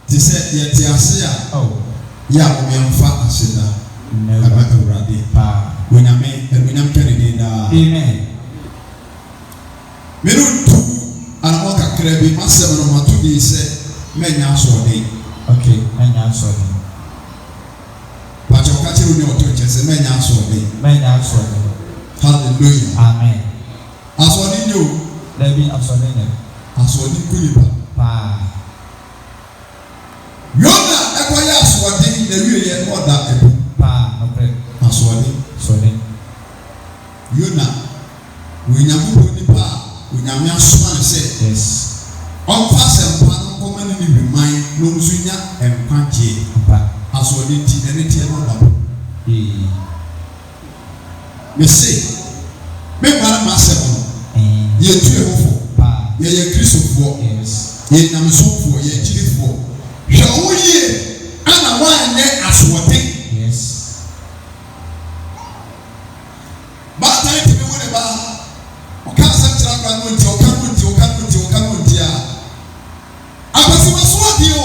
They said, "Yet, Yasia, oh, Yam Fat Asida, never ready." When I made and when I'm telling you, amen. Miru two and walk a crabby, my 7 or 2 days said, "Men are sorry." Okay, men are sorry. But your catcher will not touch us, men are sorry. Men are sorry. Hallelujah. Amen. As what you do, there be a sorry. As what you could. Yona ekwaya aswade na wiye order ebu pa okay aswade Yona winyamu nipa winyame asoma se yes on sempa no koma ni biman no nsunya empanje pa aswade ti ene ti no da me say me mara masem no ye tue hofo pa ye kristofo yes ye namsofo ye chirifo Shawuye, and one net as what yes. But I tell you what about Ocasa Ocamutia. I was what you,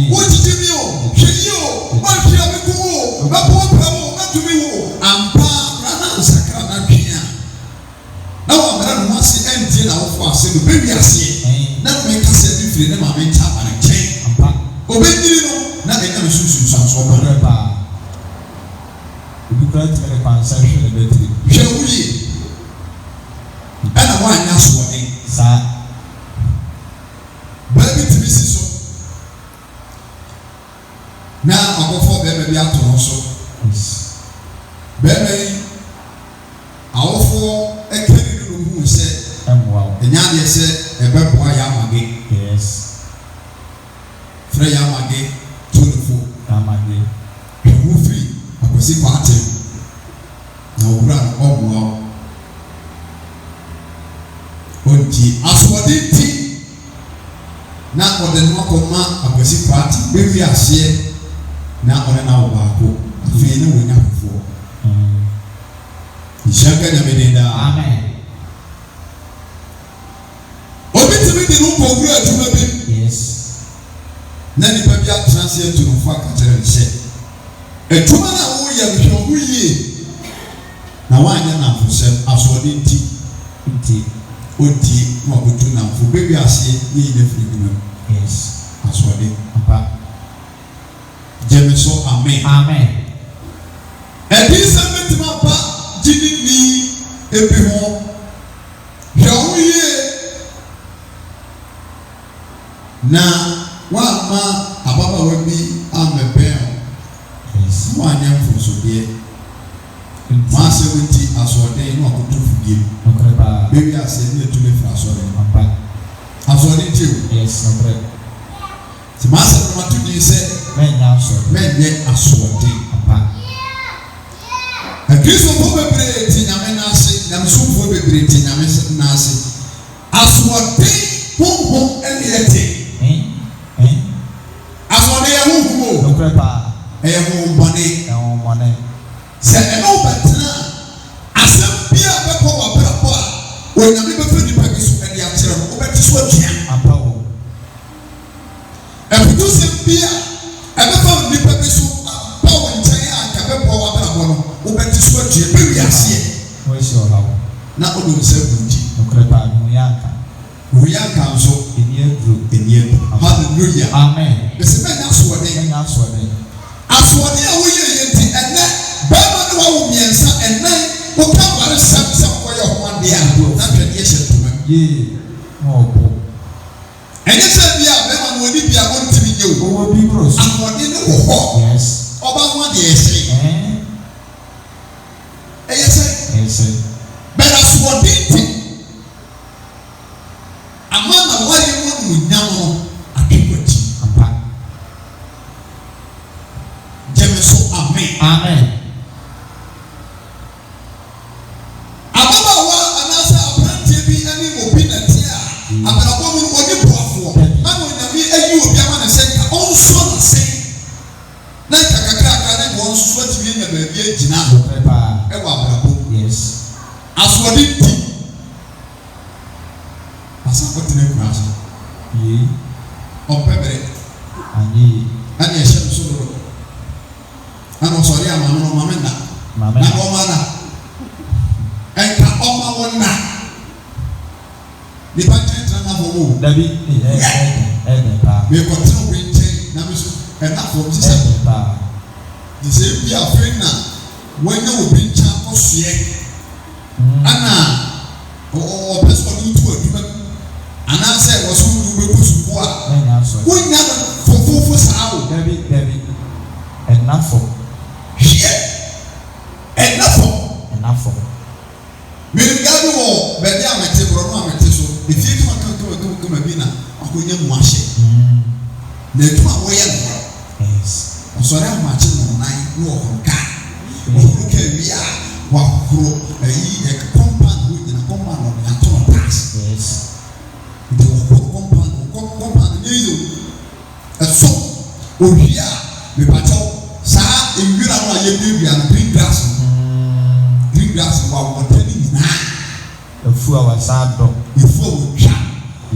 what did you, what you have to go, not to me, and Rana Sacrana Pia. Now I'm not see anything out for us, the baby I see. Not make us a different moment and change. Obedient, not a susan so whatever. You can't tell a consumption of it. Shall we? And I want us what they say. Baby to be so. Now I go for baby out also. Baby, our four a carry who said, and Yanya said, a baby boy, yes. Freya Mage, 24. Amage. You free. I was in party. Now run up. Onti, as for the tea. Not for the knock of man, I was in party. Baby, I see. Now on an hour. Feeling we have before. You shall get a minute. Amen. Obey the room for great to maybe. Yes. Nani baby a transient to no fuck at a share. A two man a woman who ye. Now I am for self as what in tea. Oti, what would you now for baby I say ye the freedom. Yes, as what it. Jemiso, amen. Amen. And this is my papa, Gideon me, every home. How ye now. Wama ababa webi amebel. Yes. One young for so dear. Master winti aswade no akutu fudie. Okay. Baby I said me to me for aswade. Aswade too. Yes, okay. The master no matu di say men aswade. A Christian for bebre ti nyame na ase, nyame so for bebre ti nyame na ase. Aswade hom eliete. No crepa, money. Say, no, but as a beer, when you never feel the purpose of the answer, over to swim and power. And produce beer, and the purpose of power and China, over to swim, maybe I see. Where's your house? Not only no crepa, we are counsel in year. Hallelujah. Amen. The cement that's what they as what they are we and then Bama no womensa and then what can some for your one day not tradition to me. And you said we are Bama will be able to be you. What be gross? And what you know, yes. About what they say. Yes, but as what they think. Amana why you want to know a people. Jemiso, amen. Amen. Ababawa anasa apprentice bi ani mobility a abarawo mu woni boafo anu nyame ayi obi ama na se ka onso na se na kakaka na go onso so timi na ba bi agina e wa abarawo yes aswadi ti asa ko tene kura so ye o pebere ani and yes, so. And also, I am a mamma. And come on, one night. The pageant and a woman. We continue with and not from this. The same be a friend now. When you will bring Champos yet. Anna, or person you to a human. And I said, was who will go to support. We never for sound. Debbie. Enough for. Enough for. Milingani wo bedi amete bro no amete so efi tuma kan bina akonya muahye na tuma wo ye no yes osore amache no nan no honka wo ka wi a wa kuro ayi compound wo na compound no na to pass yes de wo compound ni yo eso ohia me pacho sa enwira no aye bi an green grass wa wotani na efu awa sado efu awo twa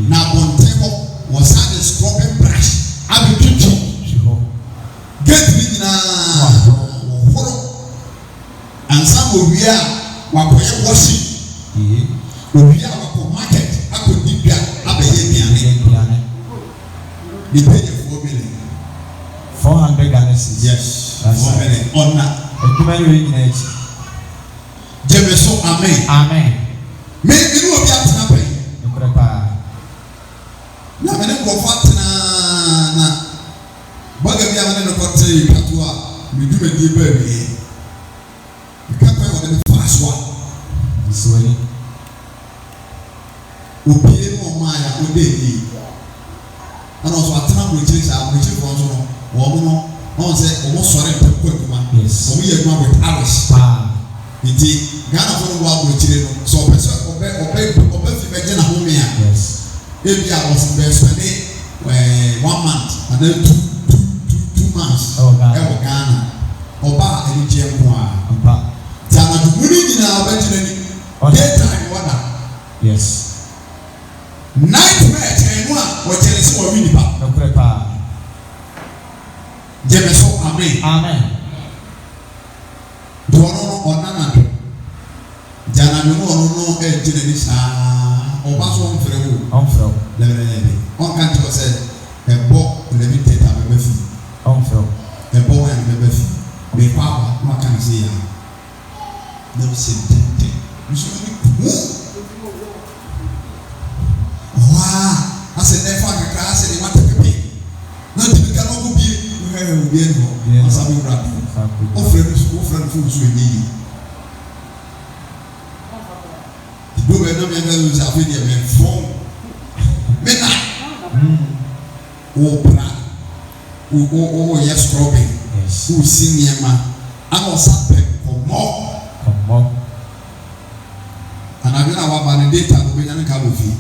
na bontebo wo sa the scrubbing brush abetwetwe get bi na wo horo ansa owia wa koye washi owia wa ko market akodi bia abeye biane the pay 4 million 400 Ghana cedis yes 4 million onna edumani we nyina echi Jemeso amen. Me inu obi atena pe. Nkrepa. Na me ne nkofo atena na baga bi amane no kote katwa me duma die ba bi. Ka kwa wo de faswa. Iswani. Obi no ma ya ode ni. Ana so atena mo chiri sa mo chiri fo so no. Wo mo no se o mo sore pe kwa kuma. Yes. O mo ye kuma with hours. Iti Ghana for wa go chire no so person obe fi be na home ya yes ebi a was be spend 1 month and then 2 months Ghana oba eni je nko a ampa tana dumuni nyina oba chire ni daytime wada yes nightmare chire no a o chire se o wi ni pa no prepa Jemeso amen Dono onana jana mi no ejine ni sa oba so onfre lebe on kan to say ebo lebi teta be fi onfre ebo wa be fi be papa ma kan say ya no se tete so ni wa ase nefa ka class ni mata pepe na ti ka no go bi no asabi bra ofre fu so ni do we no me no za fi de me fon me na o bra o yes scrubbing yes o siniema ana sape komo ana gina wa ba ne data no be nyane ka bo fi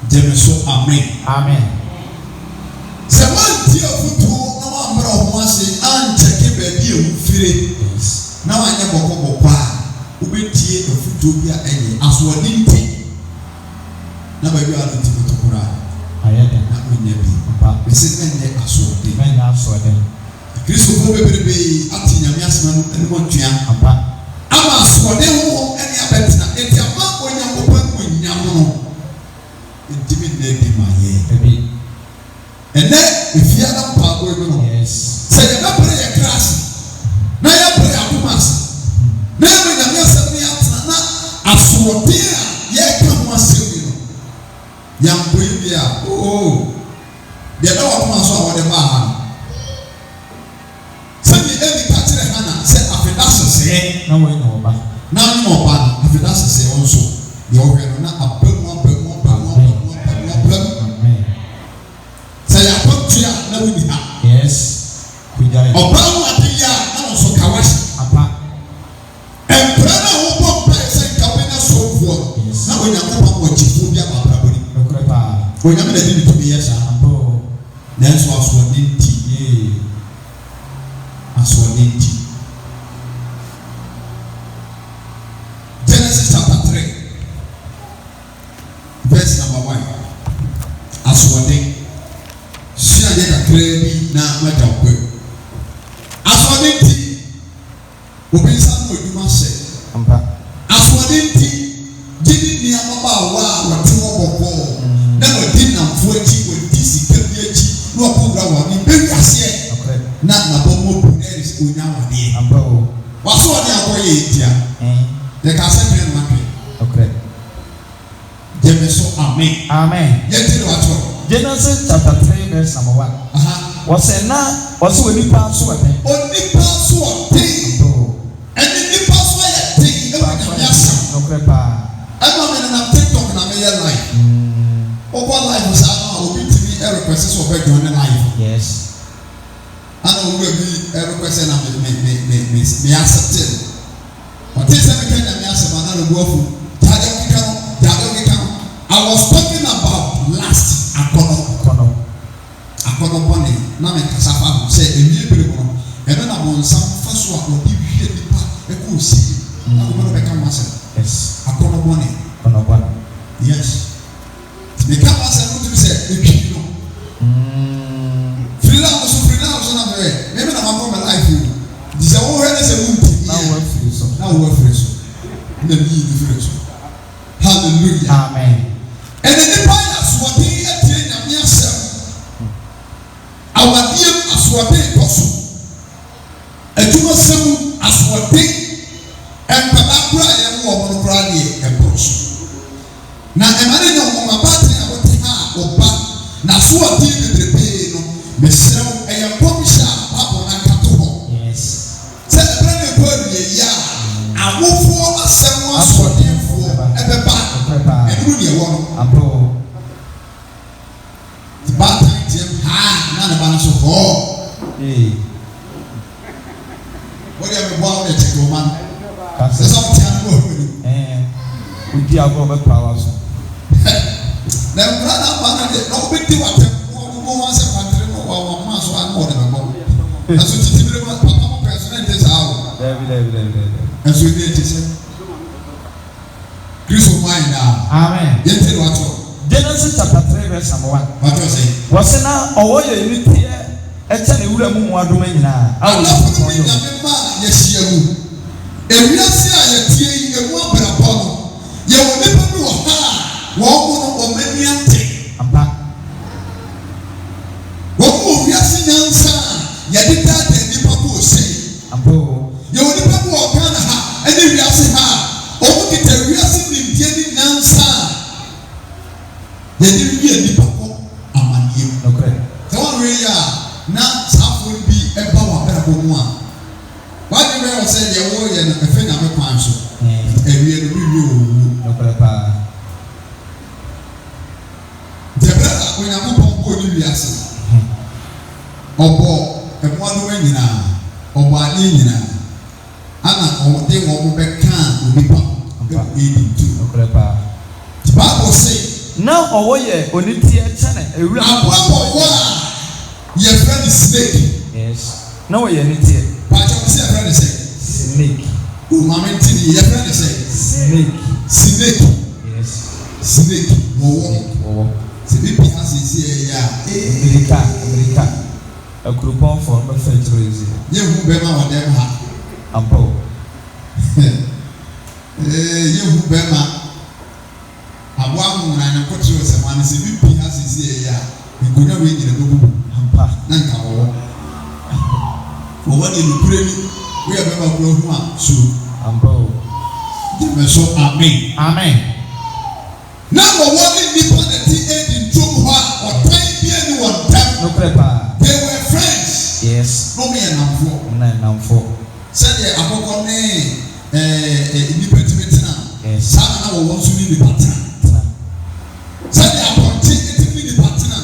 Jemeso amen se man ti afutu na wa mbra ho ase an cheke ba bi e fire na wa nya bokko ubetie afutu bia enye asode nti na ba bi ala nti motokora ayede na onya bi papa bese enye asode Kristo ko beberebe ati nyame asema no ene montua papa ama asode ho ene abetina enti ama onya kopa onya no enti bi na di maye ebi ene ifia na pa ko ebe no yes se ya na pere ya class na ya pere akumas na me na me asem ya tana asode a ye ka ho asem no ya mboye bia de na wa kuma so a wo de ba ha se ni ebi ka kire hana se afeda sese na wo ni oba na ni oba afeda sese won so ye o hwe no na abamu se ya potia na wo ni ha yes kujai oba wo atia na wo so kawashi apa empra na wo bomba se ka we na so fo na wo nya ko pa chifu bia ba bra boni okrepa wo nya me de bi yesa ampo na so aso ni ti aswadinti Genesis chapter 3 verse number 1 aswadin sia ye da Crazy now, my dog. As one empty, open some of you must say. As one empty, didn't near Mama or two or four. Never did not 40 with this KPH, no program in very as not my Momo is good nowadays. What's what they are going the Cassandra market. Okay. Genesis, amen. Amen. Genesis chapter 3, verse number 1. Was a na was when you pass what? Only pass what thing. And then you pass what thing. No crepa. I'm not in a TikTok and I'm a life. What life was I will be to be a request of a journey life. Yes. I know will be a request and I'm me accepted. But this is a answer, another word. I was talking about last Antoakrom. Bonnie, now make Casafa say a new people, and then I want some first one will give you the part a cool see. I will become myself. Yes, Antoakrom Bonnie. Yes, the campus and what you say, if you know. Freelance on the way. Maybe I'm going to life. This is all as a wound. Now work for you. The difference. Hallelujah. Amen. And then the bias what they attain and yourself. Our dear as what they possible. And you must say as what they and Pabakra and woman Brady and Bruce. Now, a man in a battery and what they have or back. Now, so what did the pay no Miss and Pomisha upon a cattle. Yes. Celebrate the word, yeah. I will for a seven for them for ever back. And really, one. The bad time, none of us of all. What do you have about the check, man? Sometimes we do have over powers. Then, brother, no big deal. Once a country or once one more than a moment. That's what you do. Papa, president is out. And so it is. Christ of mine now. Amen. Yet, Genesis chapter 3, verse number 1. What was it? Was it now or what you need here? It's a new domain now. I will not put in a man, yes, you. If you see a tea, you won't be a bottle. You will never do a ha, walk on many things. I'm back. What will you see, young son? You did that, and the people say, I'm poor. You will never walk on her, and if you see her, or get a real thing, getting answer. They didn't be a people among you. Okay. The one we are now, some will be a power better one. Why do you say the warrior and a friend of a council? And we are review. The brother, when I'm upon body, we are saying, or a one way now, or by Nina. Anna, or they won't be can be eating too. The Bible says, now or ye only tear channel a real your friend is snake. Yes. No way any tear. But you see a friend is snake. Who mammy your friend is snake. Snake. Yes. Snake. Whoa. Snake has here. America. A coupon for the federation. You who bear my damn hat. I'm poor. You who bear my. Abuamu na nyakoti wa semani se bibi asisi ya nkonya we nyina bobu ampa na nka wo wani lukure ni we abeba bro hu a so ampa o de so amen na mo wani nipa na ti e ntom ho a otan bia ni won tam no prepa they were friends. Yes. No me namfo said the akoko ne nipa tibetina. Yes. Sana na wo so ni pattern. Said the appointee the partner.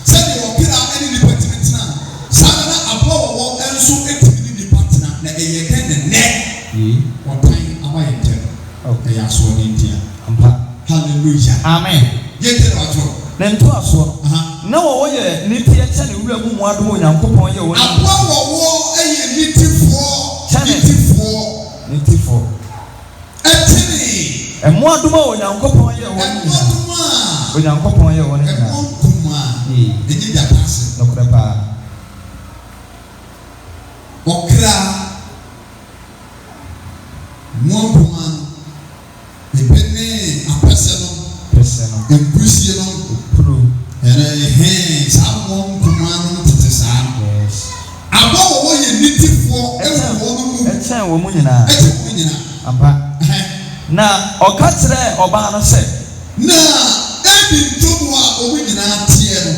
Said the okira any department now. Sana abo and so the partner. Na eye den the neck. What time am I in? Okay, I saw in India. Hallelujah. Amen. Yet then to us. No way, Niti and we are more than Yankopon. You are a nitty for. And more do more Yankopon. When Yankopon, you want to did that pass. No crepa. wɔn kumano tete saa. Abo wo ye nitifo ewu wo mu. Echen wo mu nyina. Echen wo nyina. Ampa. Na oka kire oba no se. Na ebi ntomu a wo nyina tie no.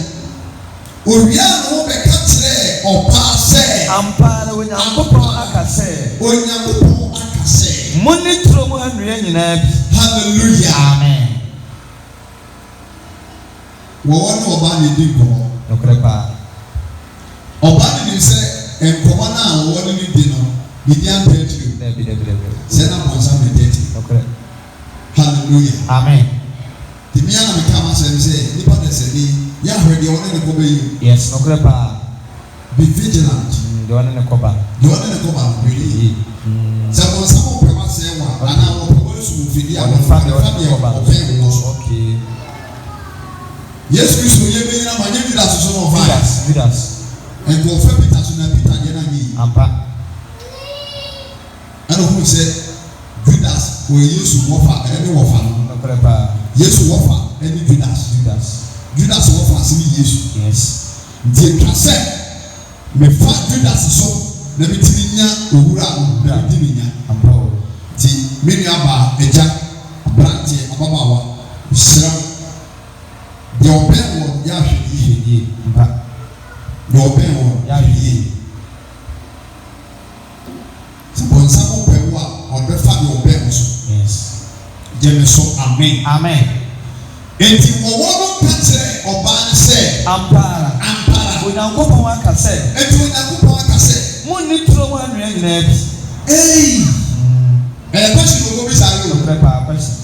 Owia no be ka kire oba se. Ampa na Onyankopɔn aka se. Onyankopɔn aka se. Muni tro mu anua nyina bi. Hallelujah. Amen. Wo no oba ne di ko. Nokrepa. Oba ne say nkɔmɔ na wo ne di no. Gideon Opoku. David. Say na ponsa me date. Okay. Hallelujah. Amen. The me na me come say nipa de say ni ya hwɛ de wo ne ko be you. Yes, nokrepa. Be vigilant. The one in the cover. The one in the cover really. Some pe wa say wa ana wo pe wo su fidi a wo fa de okay. Yes, Christ we be na ma nye Judas so no Judas. And go for Peter so na Peter ye na ni. Ampa. And who say Judas we use wo fa any wo fa no. Nokrepa. Yes wo fa any Judas wo fa si Jesus. Yes. Die ka say me fa Judas so na me timi nya owura na me timi nya. Ampa. Ti me nua ba eja branche ababawa sira de open wo ya hwedi mpa de open wo ya hwedi se bonsa mo pe wo a obefa de open wo so. Yes. Je me so amen. Enti wo no patre oba ne se ampara Onyankopɔn aka se enti Onyankopɔn aka se muni tro mu anua nyina bi. Question go be say you. Question.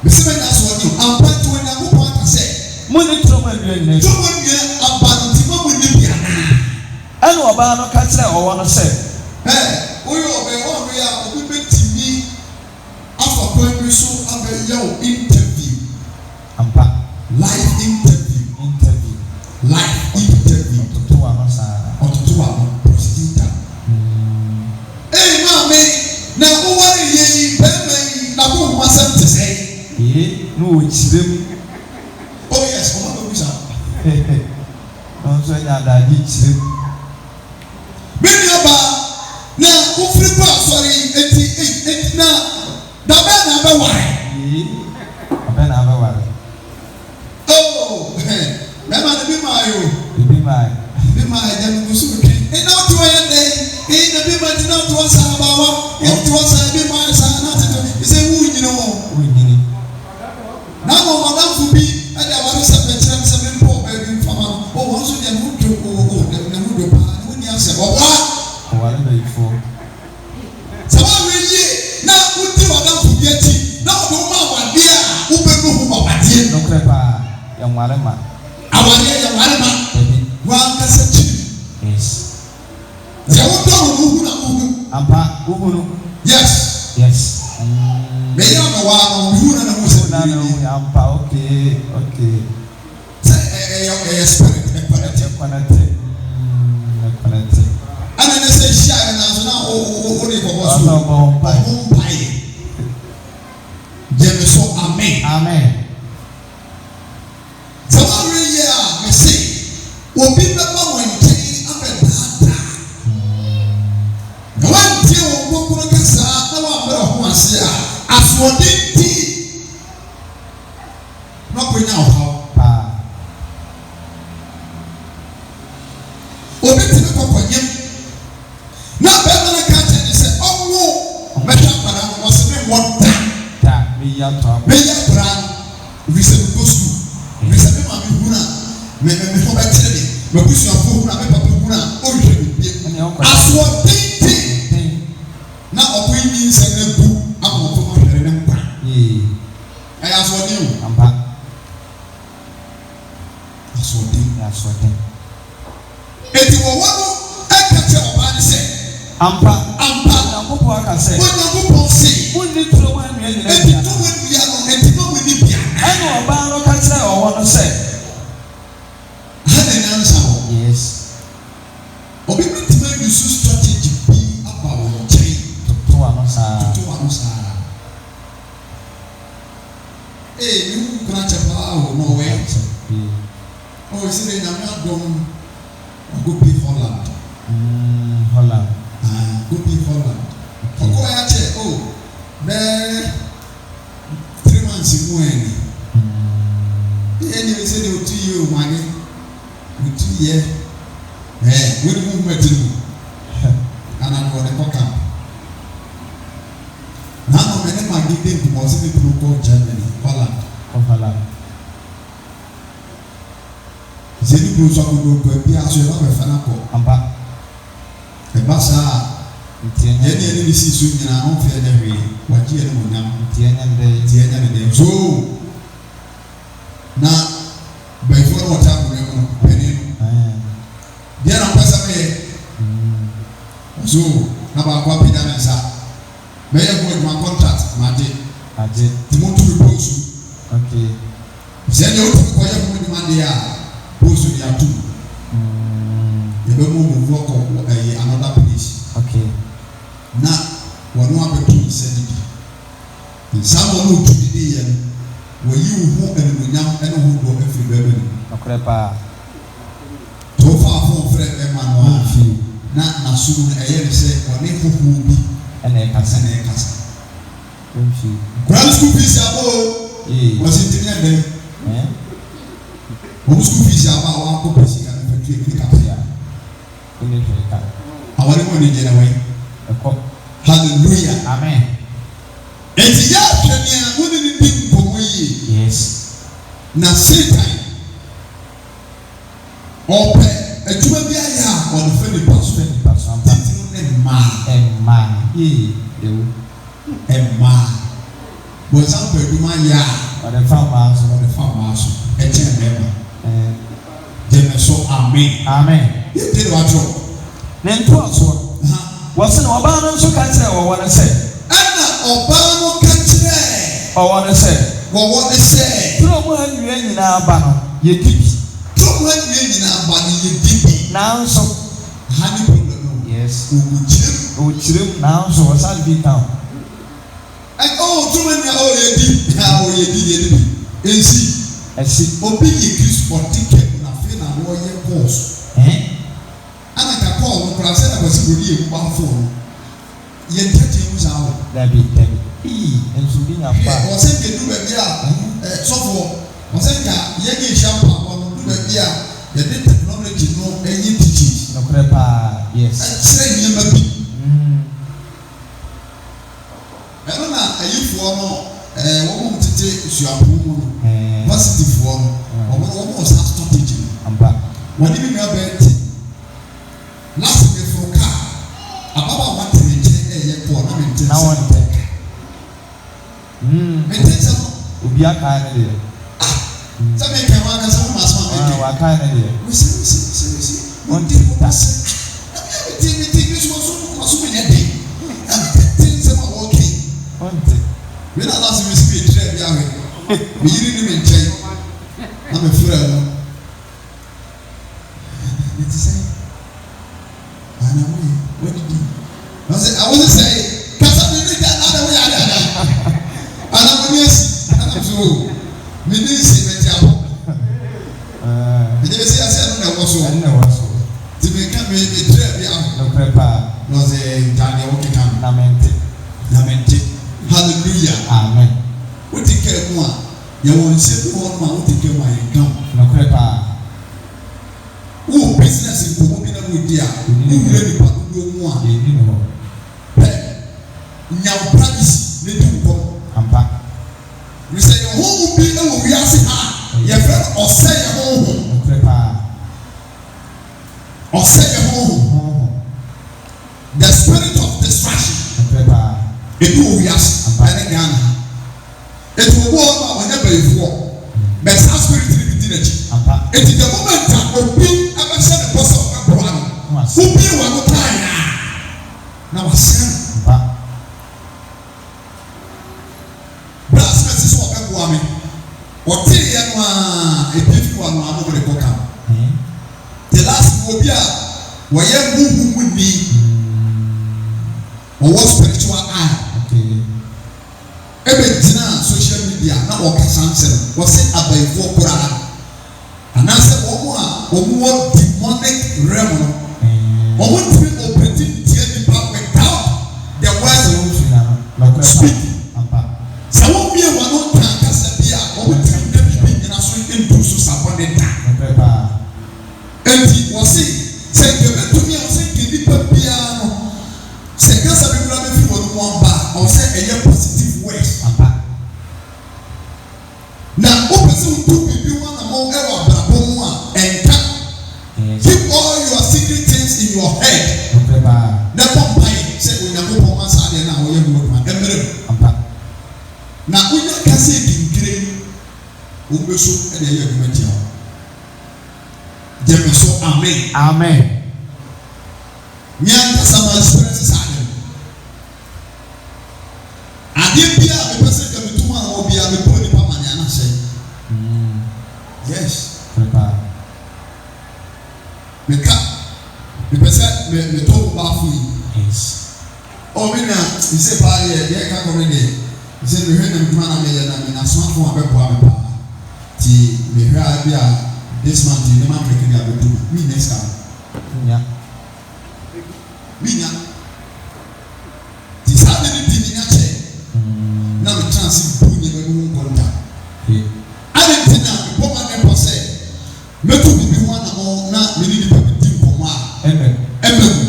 Bisi me na so ni ampa to Onyankopɔn aka se muni tro mu anua nyina bi. To mu nua abanti mo ni bia na. Ɛna ɔbaa no ka kyerɛ ɔwɔ no sɛ oyo o ya obi betimi afa kwan bi so abɛyɛ o interview. Ampa. Live interview. Ɔtoto ano saa. Prosecutor. Mame na wo wari ye bɛma yi na ko ho asɛm te sɛ. No kyire mu. Oh yes, o ma do bisa. No so nya daadi kyire mu. Many aba na wo firi pa sorry enti na da ba na ba ware. Aba na ba ware. Oh, bɛma na bi ma yo. Bi ma jam ko su ke. Na to ya dai. Na bi ma tina to sa ba wa. To sa bi ma sa na to. Ise wu nyino. Na mo madam fu bi ada wari sa pe kyerem se me mpo ba bi mfama. O won so de mu do na mu do pa. Na woni ase bo wa. O wale be ifo. Sama we yi na uti madam fu bi ati. Na o do ma wa de a wo be no hu ma wa de. No krepa ya nware ma. Awari ya nware ma. Wa ka se chi. Yes. Ya wo do no hu na hu. Ampa uhunu. Yes. Me ya no wa no hu na hu se na hu ampa okay. Say spirit equality. Ana ne se share na so na o ne ko so. No pai. Je me so amen. Somebody here me say obi be ba won tin abedata. Na wan tie wo kokoro kasa na wa bra ho ase a asodenti na ko nya ho obi tini kokonyem na be na ka tene se owo meta para no se me wonta me ya to pra we se go school we se me ma me huna me ho ba tene me kusu afo huna me papa huna o hwe bi asodenti na obo yi nse na bu akọ to hwere ne mpa aya asodi o ampa asodi eti wo no ekache oba ne se ampa Onyankopɔn aka se muni tro mu anua nyina bi. Eti to we bia no eti ma we ni bia. Ɛna ɔbaa no ka kyerɛ ɔwɔ no sɛ hana nansa wo. Yes. Obi bitima use strategy bi aba wo nkyɛn. Toto ano saa. Ni kuna chapa wo no we. Oh, isi say nyame adom go be Holland. Holland. Go be Holland. Oko ya che be 3 months mu eni. Any say the 2 year money. 2 year. When you move to and I'm going to come camp. Now I'm going to my Gideon Opoku to go Germany, Holland. Zeni Bruce Akudo ko bi aso na be fana ko. Ampa. E basa. Yeni si su nyina on fe na hwe. Waji ene mo nyam. Tie nya de. So na by for what happen no peni. Dia na pesa me. So na ba kwa pida na sa. Me ye go my contract ma de. Timoto repose. Okay. Zeni o tu ko ya mo ni ma de ya. Bosu ya tu. You don't move to another place. Okay. Na wanu abetu sedi. Someone who to the day when you who and munyam and who go every baby. Okrepa. To far from friend Emmanuel. Na sunu eye say wani who bi and e kasa. Grand school fees abo. Was it in there? OWUSU fees aba wa ko pesi kan fa tue ni kapia. Ni ka. Awari mo ni je na wai. Hallelujah. Amen. Eti ya twenia woni ni bi ko yi. Yes. Na Satan ope adwuma bi aya on feni paso titi ne ma ewu emma bo san pe adwuma ya o de farmer so e che mema dem so amen you did what you nento aso wose na oba no so ka kire wo wona se ana oba no ka kire o wona se wo wona se tro mo hanwie nyina aba no ye dibi now so honey problem. Yes. O chim now so what's that be now? And too many yedi. And see. Obi increase for ticket na fe na wo ye course. Ana ka call no pra say na was go die ba phone. Ye tete mu za wo. Dabi. Enso bi na pa. O se ke du be bia so for. O se ka ye ge shampa wo du be bia. The technology no any teaching. No crepa, yes. Say you may be. I don't know. Are you for no? What to take is your home. Positive for almost have to teach you. I'm back. When you have it, last year for car. About what to maintain a for now on tech. Maintain Ubia kind some can work as a master. What kind of idea? We see. One thing was so many a day. Things are working. When I lost my speech, we didn't even change. I'm a fool. It's the same. I know what did you? I wasn't saying, because I didn't get another way. And I'm yes, and I'm so. Me didn't see me tell. Did you see I said no was so? No was so. To become a trip, no prepare. Was a Daniel Okikan. Lamented. Hallelujah. Amen. What take care of one? You won't say one man who take care of my income. No prepare. Who business in Pomobina with dear? Who really put no one? You know. Now practice the two go. I'm back. We say your home will be able to ask your friend or say your home. Or say your home. The spirit of distraction. It will be asked. It will go on whenever you walk. But our spirit will be diligent. It is the moment that will be ever said the person of my brother. Who be one more time now? I said. What a beautiful one, I'm going to go come. The last phobia, where you would be or what spiritual eye. Every dinner, social media, not walk a sunset, was it about 4 and I said, wɔn demonic realm no wɔn tumi operating tie nipa without the word speak sɛ wɔn bie wɔn no kan kasa bi a wɔn tumi na bibi nyina so ntu so sabɔ ne da eti wɔsi sɛ nkebetumi a wɔsɛ nke nipa biara no sɛ kasa bi wura bɛ fi wɔn mu ɔba ɔsɛ ɛyɛ positive words na opposite ntu bibi wɔn na wɔn ɛwɔ abrabɔ mu a ɛnka keep all your secret things in your head na pɔmpae sɛ onyankopɔn asa adeɛ na wɔyɛ mu ɔduma ɛmɛrɛ mu na wonya kasa ekinkire wɔn bɛ so ɛna ɛyɛ adwuma tia hɔ jɛmɛ so amen nyankasa ma experience saa adeɛ adeɛ bi a mepɛ sɛ ka metum a wɔ bi a mepɛ nipa ma ne ana hyɛ yes meka mepɛ sɛ metɔ wo baafo yi me na sɛ paa yɛ ka kɔme deɛ sɛ mehwɛ na metuma na meyɛ na menasomafo a bɛboa me paa nti mehwɛ a bi a this month ne ma mmerɛka bi a bɛdu me next time menya nti saa de ne di ne nya kyɛ na me chance bu ne bɛ mu nkɔnta ade nti na mebɔ ma ne bɔ sɛ mɛtu bibi ho anamɔ na mene nipa bɛdi nkɔmmɔ a ɛmɛ mu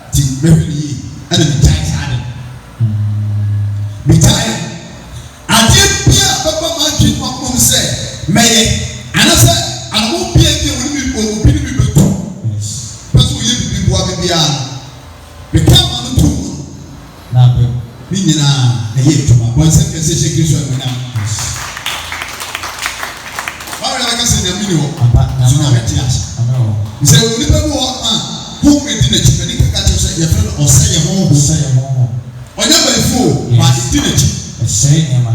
nti mɛhwɛ ne yie ɛna megyae saa de megyae adeɛ bia bɛba ma adwene mu akɔm sɛ mɛyɛ anasɛ anamɔ bia bi a obi ne bi bɛtu pɛ sɛ woyɛ bibi boa me biara meka ma no to mu no ne nyinaa ɛyɛ adwuma bɔnsɛ kɛsɛ hyɛ kristo anuonyam wawɛ akasɛ nyame ni hɔ so nyame te ase sɛ onipa bi wɔ ma home di n'akyi na ne kaka kyerɛ sɛ yɛfrɛ no ɔsɛ yɛ ho ɔnyɛ bɛyifo ma di n'akyi ɛsɛe nneɛma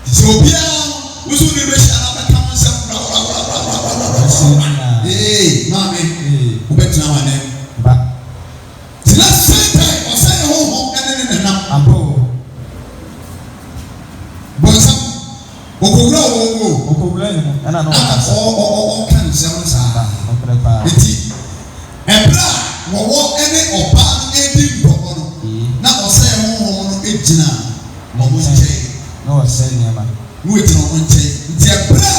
sɛ obiara woso ne bɛhyia na bɛka mo nsɛm maame wobɛtena wa ne tena same time ɔsɛ yɛ ho ɛne ne nenam bɔnsam okowura ne mu ɛna no ɔka nsɛm saa eti ɛbra wɔwɔ ɛne ɔbaa no edi nkɔmɔ no na ɔsɛ ɛho no egyina ɔmo nkyɛn na ɔsɛ nneɛma na ogyina ɔmo nkyɛn nti ɛbra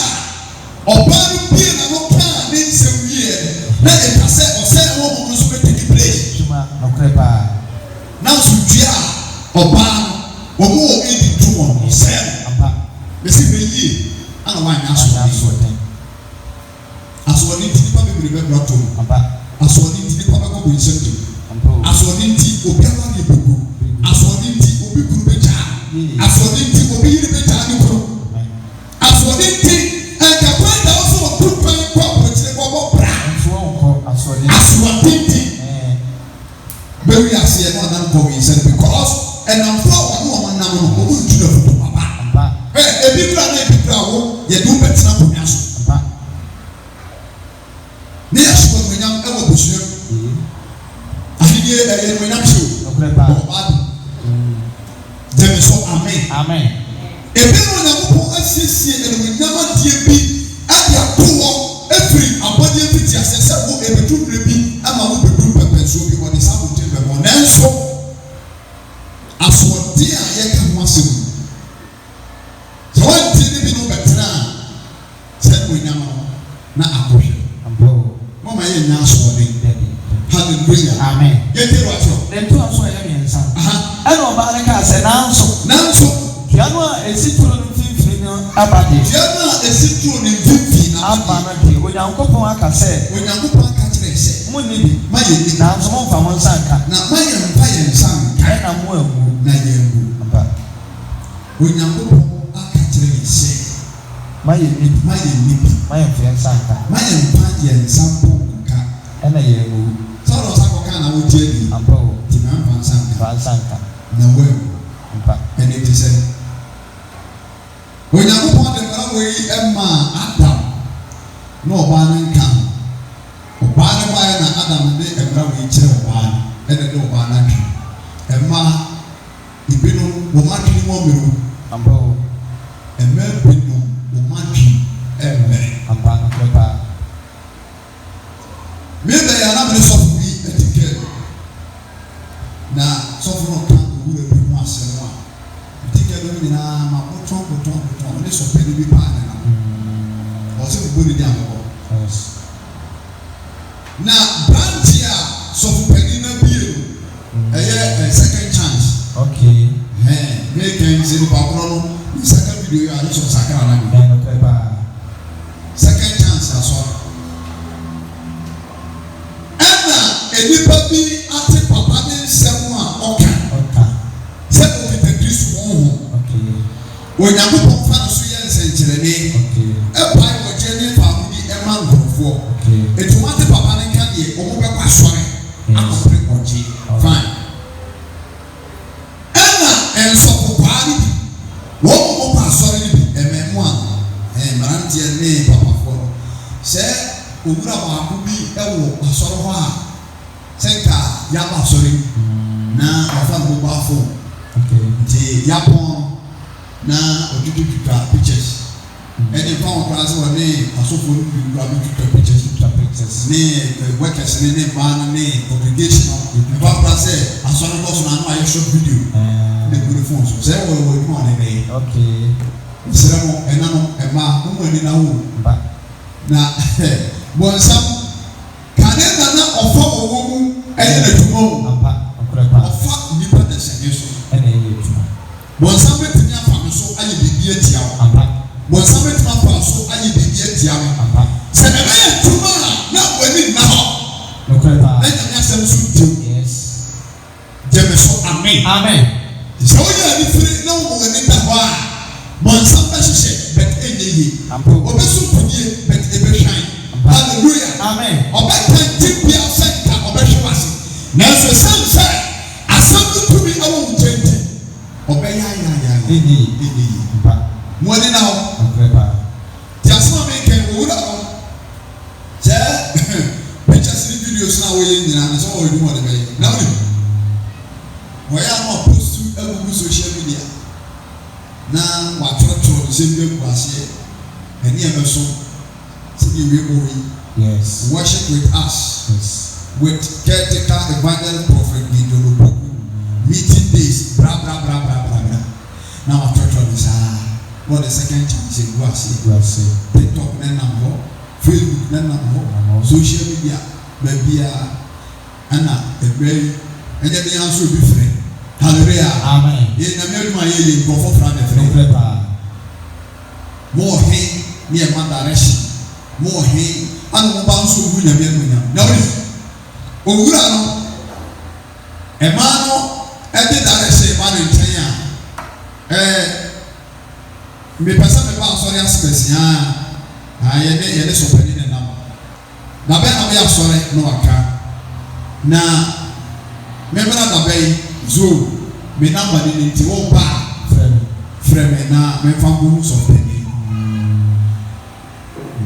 ɔbaa no bie na no kaa ne nsɛm yie na ɛka sɛ ɔsɛ ɛho no nso bɛ take place na nso dua ɔbaa no wɔn wɔ edi tu wɔn ɔsɛ no bɛsi bɛ yie ana wɔn anya asoɔden ti nipa bebree bɛ bra tom asoɔden ti nipa bɛ kɔ bɔ nsɛm tom asoɔden ti obi ama ne bɛgu asoɔden ti obi kuru bɛ gyaa asoɔden ti obi yiri bɛ gyaa ne kuro asoɔden ti nkakura da ɔsɔ wɔ kuru pɛn kɔ abɔkyerɛ kɔ bɔ bra asoɔden ti bɛwi aseɛ na ɔnam kɔ wɔ nsɛm because ɛnamfo a wɔn nam no wɔn ntu na foto papa ebi kura na ebi kura wo yɛde wo bɛtena akonnwa so ne yɛ sɔ ɛnuonyam ɛwɔ busua ahidie ɛyɛ ɛnuonyam show ɔbaa bi jɛmi so amen ebi na Onyankopɔn asiesie ɛnuonyam adeɛ bi ɛde ato wɔ efiri abɔdeɛ fiti asɛ sɛ wo ebedu bere bi ama wo bedu pɛpɛnsuo bi wɔde saa abote bɛbɔ nanso asoɔden a yɛka ho asɛm sɛ wɔnti ne bi no bɛtena sɛ ɛnuonyam na akɔhwɛ mama yɛ nya asoɔden hallelujah amen yɛte wɔtɔ nto aso ɛyɛ mmiɛnsa ɛna ɔbaa ne kaa sɛ nanso dua no a esi turo no mfimfini no aba de aba no de Onyankopɔn aka kyerɛ sɛ mo ne bi nanso mo mfa mo nsa nka na mayɛ mfa yɛ nsa nka ɛna mo awu na yɛ awu aba Onyankopɔn aka kyerɛ yɛ sɛ mayɛ nibi mayɛ mfa yɛ nsa nka mayɛ mfa yɛ nsa mpo nka ɛna yɛ awu sɔrɔ sa kɔka na wo tie bi aba o ti na mfa nsa nka na wo awu aba ɛne ti sɛ Onyankopɔn de mmara wɔ yi ɛma Adam na ɔbaa ne nka ɔbaa ne baeɛ na Adam de mmara wɔ yi kyerɛ ɔbaa no ɛna de ɔbaa no atwe ɛmaa ebinom wɔn atwe mu ɔmero aba o ɛmaa binom wɔn atwe ɛmmɛrɛ sɔfo no kan owura bi mu asɛm a ɛtika no nyinaa ma botɔn ne sɔpɛni bi paa ne na ɔsɛ mo bɔ ne di amɔ na branch a sɔfo pɛni na bie no ɛyɛ second chance okay ne kan sɛ nipa korɔ no ne second video yɛ a ne sɔ sakra na mi second chance asɔre nipa bi ate papa ne nsɛm a ɔka sɛ ɔkita kristu wɔn ho onyankopɔn fa no so yɛ nsɛnkyerɛnne ɛpae wɔkyɛ ne faamudi ɛma nkurɔfoɔ etu ate papa ne nka deɛ wɔn bɛkɔ asɔre akɔpere ɔgye fine ɛna nsɔfokwaa no bi wɔn mo kɔ asɔre no bi ɛmɛmo a mmeranteɛ ne papafoɔ no sɛ owura baako bi ɛwɔ asɔre hɔ a sɛnka yaba asɔre na wafa no mobile phone nti yapɔn na ɔtwitwa pictures ɛne fa wɔn koraa sɛ wɔne asɔfoɔ no bi wura bi twitwa pictures ne workers ne mmaa no ne congregation no ɛfa koraa sɛ asɔre kɔ so na ano ayɛ short video ne gu ne phone so sɛ wɔyɛ wɔ adwuma ɔne bɛyɛ nsirɛ mo ɛna no ɛmaa mo ani na wo na bɔnsam kane nana ɔfa ɔwɔ mu ɛyɛ n'adwuma wo ɔfa nipa na hyɛnye so bɔnsam bɛtumi afa no so ayɛ biribi atia wo bɔnsam bɛtumi afa so ayɛ biribi atia wo sɛ ɛbɛyɛ adwuma a na w'ani nna hɔ na nyame asɛm so ntiw gyeme so amen sɛ woyɛ anifiri na wo w'ani da hɔ a bɔnsam bɛhyehyɛ bɛt ɛnyɛ yie ɔbɛso pudie bɛt ɛbɛhwan hallelujah ɔbɛka ntibia sɛ nka ɔbɛhwe wase nanso sɛm sɛ asɛm no tumi ɛwɔ wo nkyɛnti ɔbɛyɛ ayayayɛ mo ani na hɔ nti asɛm a meka owura hɔ sɛ pictures ne videos no a wɔyɛ nyinaa ne sɛ wɔwɔ anim ɔde bɛyɛ na wonim wɔyɛ ama postu agugu social media na watwerɛtwerɛ nsɛm bi agu aseɛ ɛne ɛbɛso yes. Worship with us. Yes. With Caretaker, Evangelist, Prophet Gideon Opoku. Meeting days. Bra. Now our church is what the second chance in Guasi. TikTok, Facebook, social media, baby, Anna, the very, and then the answer will be free. Hallelujah. Amen. In America, you go for front. More hate near my direction. More hate. Anu mo ba nso wu nyame anuonyam na wori owura no ema no ede dare se ma no nkyɛn a me pesa me ba asɔre aspesia yɛde sɔpɛni ne nam na bɛ na me asɔre no aka na me bra da bɛ zo me namba ne nti wo ba frɛ me na me fa go sɔpɛni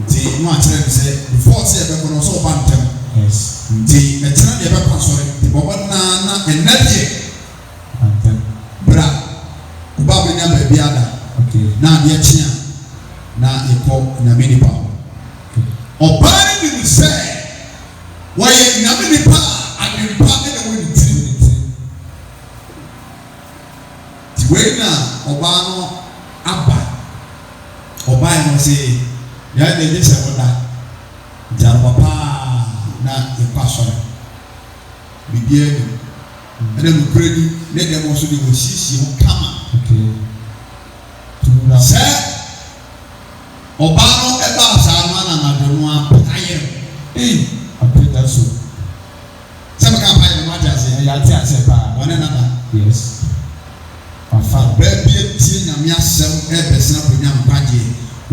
nti no akyerɛ me sɛ before sɛ yɛbɛkɔ no sɛ ɔba ntɛm nti ɛkyerɛ deɛ yɛbɛkɔ asɔre nti bɔbɔ na ɛnɛ deɛ bra ɔba bɛnya baabi ada na adeɛ kyea na yɛkɔ nyame nipa ɔbaa ne nim sɛ wɔyɛ nyame nipa a adwempa ɛna wɔ ne tiri nti wei na ɔbaa no aba ɔbaa no sɛ yàrá de sɛ wɔda ntaraba paa na yɛkɔ asɔre biribiara ni ɛna nukuri ni ne dɛm nso de wɔsiesie ho kama sɛ ɔbaa no ɛba asaa no ana anadwo no apayɛ apagya so sɛ bɛka apayɛ no mate ase yɛate ase paa wɔne nada afa bɛɛ bi etie nyame asɛm ɛbɛsena konya mpagye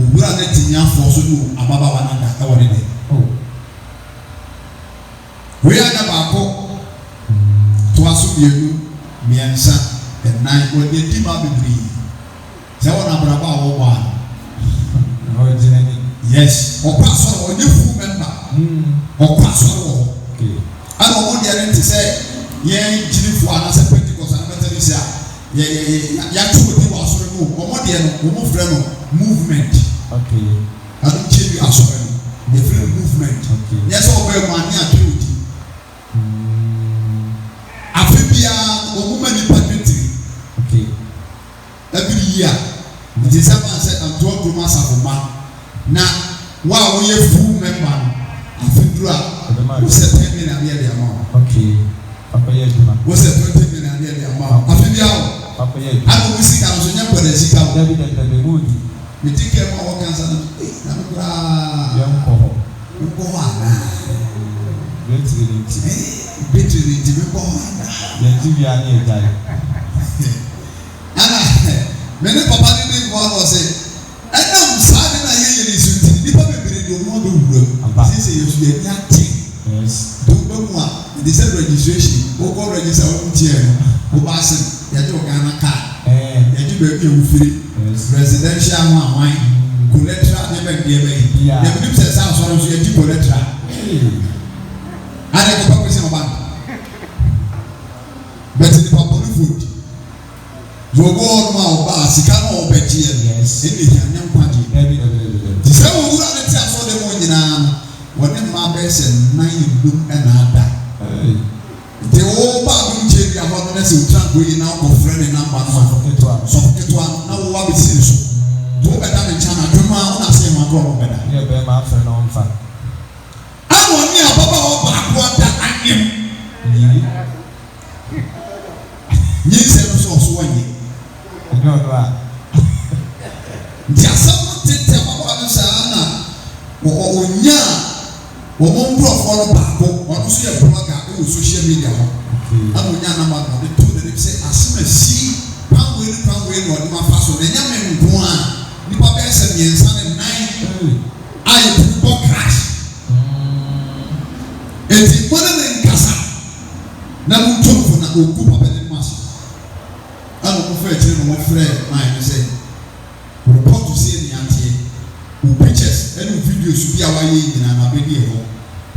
owura ne ti nyafo so no ababaawa nada ɛwɔ ne de wei anya baako toa so mmiɛnsa ɛnan wɔde di ma bebree sɛ wɔn abraba a wɔwɔ a yes ɔkɔ asɔre ɔnyɛ full member ɔkɔ asɔre wɔ hɔ ɛna wɔn deɛ ne ti sɛ yɛn gyinifo anasɛ pentikɔs anabɛtɛ ne si a yɛato odi wɔ asɔre no wɔn deɛ no wɔn frɛ no movement ɛno kyɛ bi asɔre no yɛfrɛ no movement yɛ sɛ ɔbɛn mu ani atwe odi afe biara wɔn year. It is someone said Antoakrom asafoma. Na wa we full member. Afidura. Who said 10 million near the amount. Okay. Papa Yeduma. Who said 20 million near the amount. Afidiao. Papa Yeduma. I don't see can so nyam pere sika. David and the wood. Me take care of our cancer. Na me kura. Young Poho. Ko ana. Betri me ko ana. Yedibia ni edai. Ana me ne papa ni go no say enam saade na ye ni sunti nipa bebere do mo do wura. Say you should be ati. Yes. Do mu a the same registration. O ko register o tie no. O ba se ya do Ghana card. Ya do be e wufiri. Residential one collateral never be made. The people say sounds so you collateral. And I go back with some bank. But the people food. You go on my bar, Sicano or Betty, yes, in the young party. The same who are the chance for the morning. What in my best and 9 bloom and other. The old bargain change your hotness will tranquil now of friend and number one. Now what we see. Do better than China. Do my own say my problem better. Yeah, be my friend on fire. I want me a papa or backward that I am. You say so one year. No, no. Just something to tell about the Sana or Nya or Momo for a back or see a blogger who social media. I will not know the two that say, as soon as see, pound win, or my pastor, the young man go on. The papa said, yes, and 9 I put crash. And the one in Casa. Now, we talk for the Oku Papa and Master. I don't prefer to know my friend, mine, say, report to see the auntie who pictures and videos to be our in a baby.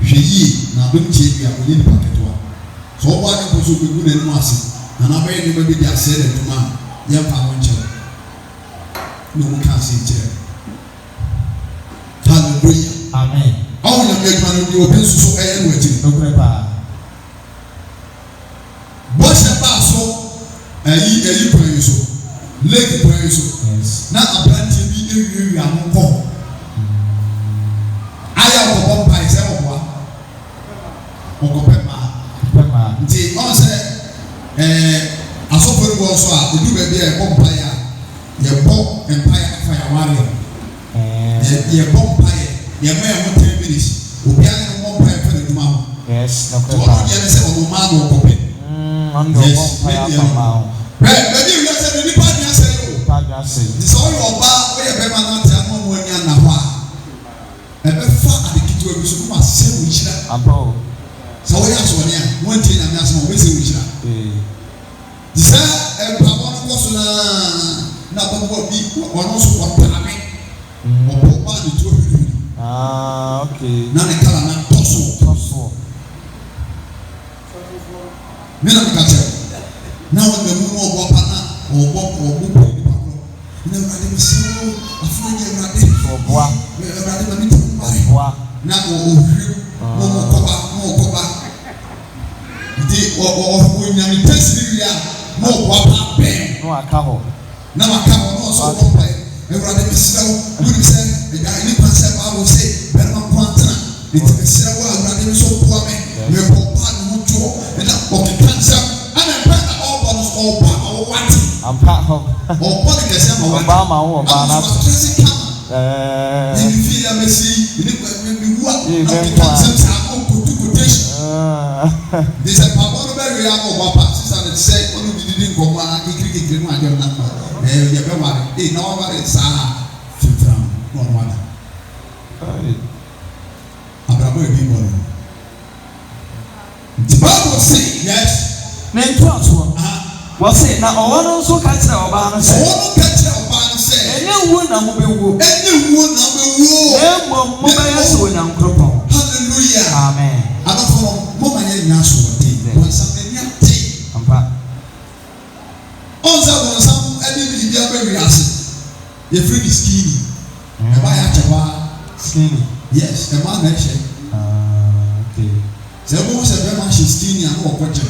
She now don't change me within the pocket one. So, what I was so good and massive, and I made him maybe I said it to man, young power child. No one can see it. Hallelujah. Amen. All the great man will be open so air waiting. No prepare. What's a basso? A ye praying so. Lake praying so. Yes. Now a planting be you are more born. I have a bomb by several one. Pepper. The answer, I saw for the was the do a bomb by your bomb empire fire warrior. Your bomb pie, your man 10 minutes. Will be a bomb pie for the mouth. Yes, no question. What you say on the man or copy? Yes, maybe you said the party say, this all your bar, where a man not tell one when you're not. And before the kid will be so much sandwich. So we ask one thing and that's one way which the sir and Papa was not what be one also what Pammy or Papa the 2. Okay. None of Calana Tosso. Now when the moon or Wapana or Wop or Boop, never had so a fine rabbit for Bois. We are rather than Bois. Now, Momo Coba. Or when you test more Wapa Ben. No, I come. Now I come also one by a rather slow. We say, the guy in Pansa, I will say, Berman Quantana. It's a slow, rather so poor man. We're Papa Mucho and of the cancer. And I'm back all bonus or what? I'm back home. Or what is Obama or Obama? You feel a messy, you look this is Papa very young passes and say, only didn't go on, he didn't want your number. You have no one is one one. Abraham people. The Bible says, yes. Name to us one. Was it now? One also catch our banner. One catch our banner say, anyone will be woo. Anyone will be woo. Hallelujah. Amen. I don't follow Momo and Nasu. Once something empty. Also, some enemy be a very acid. The free is skinny. The buy a skinny. Yes, the man nation. Okay. The woman said, very much skinny and no question.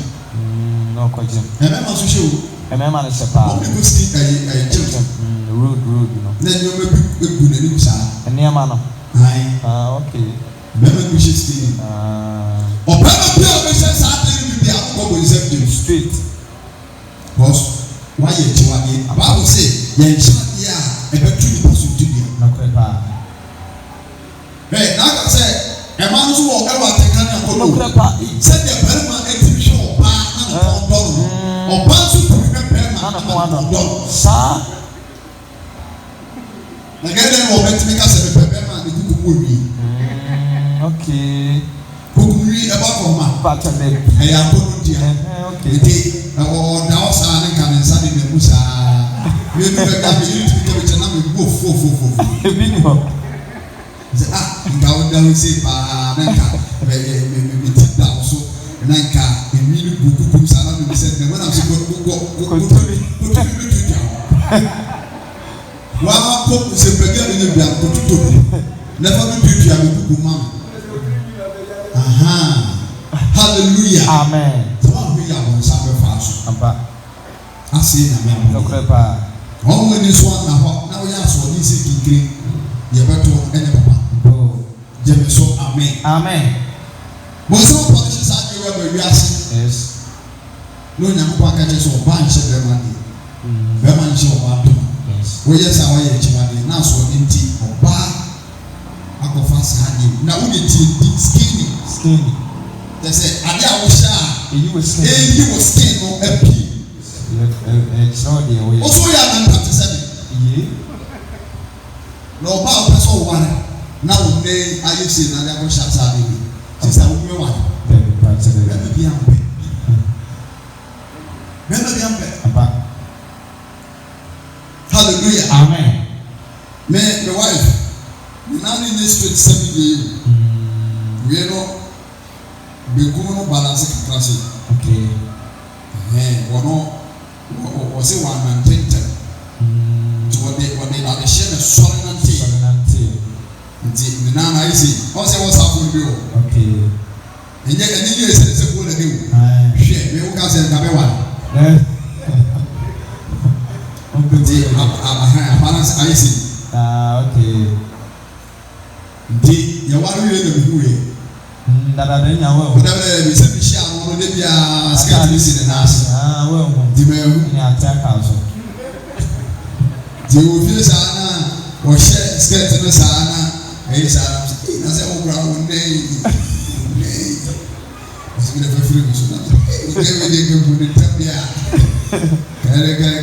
No question. And I'm also sure. Emema no sepa. How people see a children. Road, you know. Then you may be good in the child. And near man. Okay. Never wish it skinny. Or probably a business will be a street. Because why you Bible say, yeah, a better person to be. Hey, now I say, a man who will ever take a said the Berman exhibition or Bansu to remember, sir. Again, or better make us a Berman, the good. Okay. Kukuri about Roma. But I am put here. Okay. Or now, son, and come inside the Musa. You know, the number of down say, maybe down so, Nanka, immediately Buku Salad said, when I'm supposed to go Wow, Pope is a beginning of the never be to Buku. Hallelujah. Amen. So we are on sacrifice. I say amen. All when this one now we ask for this degree. You better any papa. So amen. Amen. But some politicians are going to yes. No, you are going to so bunch of them. Beman show up. Yes. We just are away to now so empty or bar. I go fast handy. Now we need skinny. They say, I was you was skin or MP. Also, you are not 37. No, about person one. Now, I see that I was shut out. Since I will one. Never be unpaid. Hallelujah. Amen. May the wife, now in this street 7 years, we know. Beguno balance class. Okay. One was a 1 man tinted. What they are the share of solemnity. The name I see. Also, what's happening to you? Okay. And yet, and you say it's a good again. Share, we will cast a one. Balance I see. Okay. The Yawaru. That I didn't know. Whatever we said, we shall know the scarcity in the house. Well, the man attack house. The Ufusana or share skirt in the Sana, a Sana, as a ground day. It's been a free mission. They can put it up here.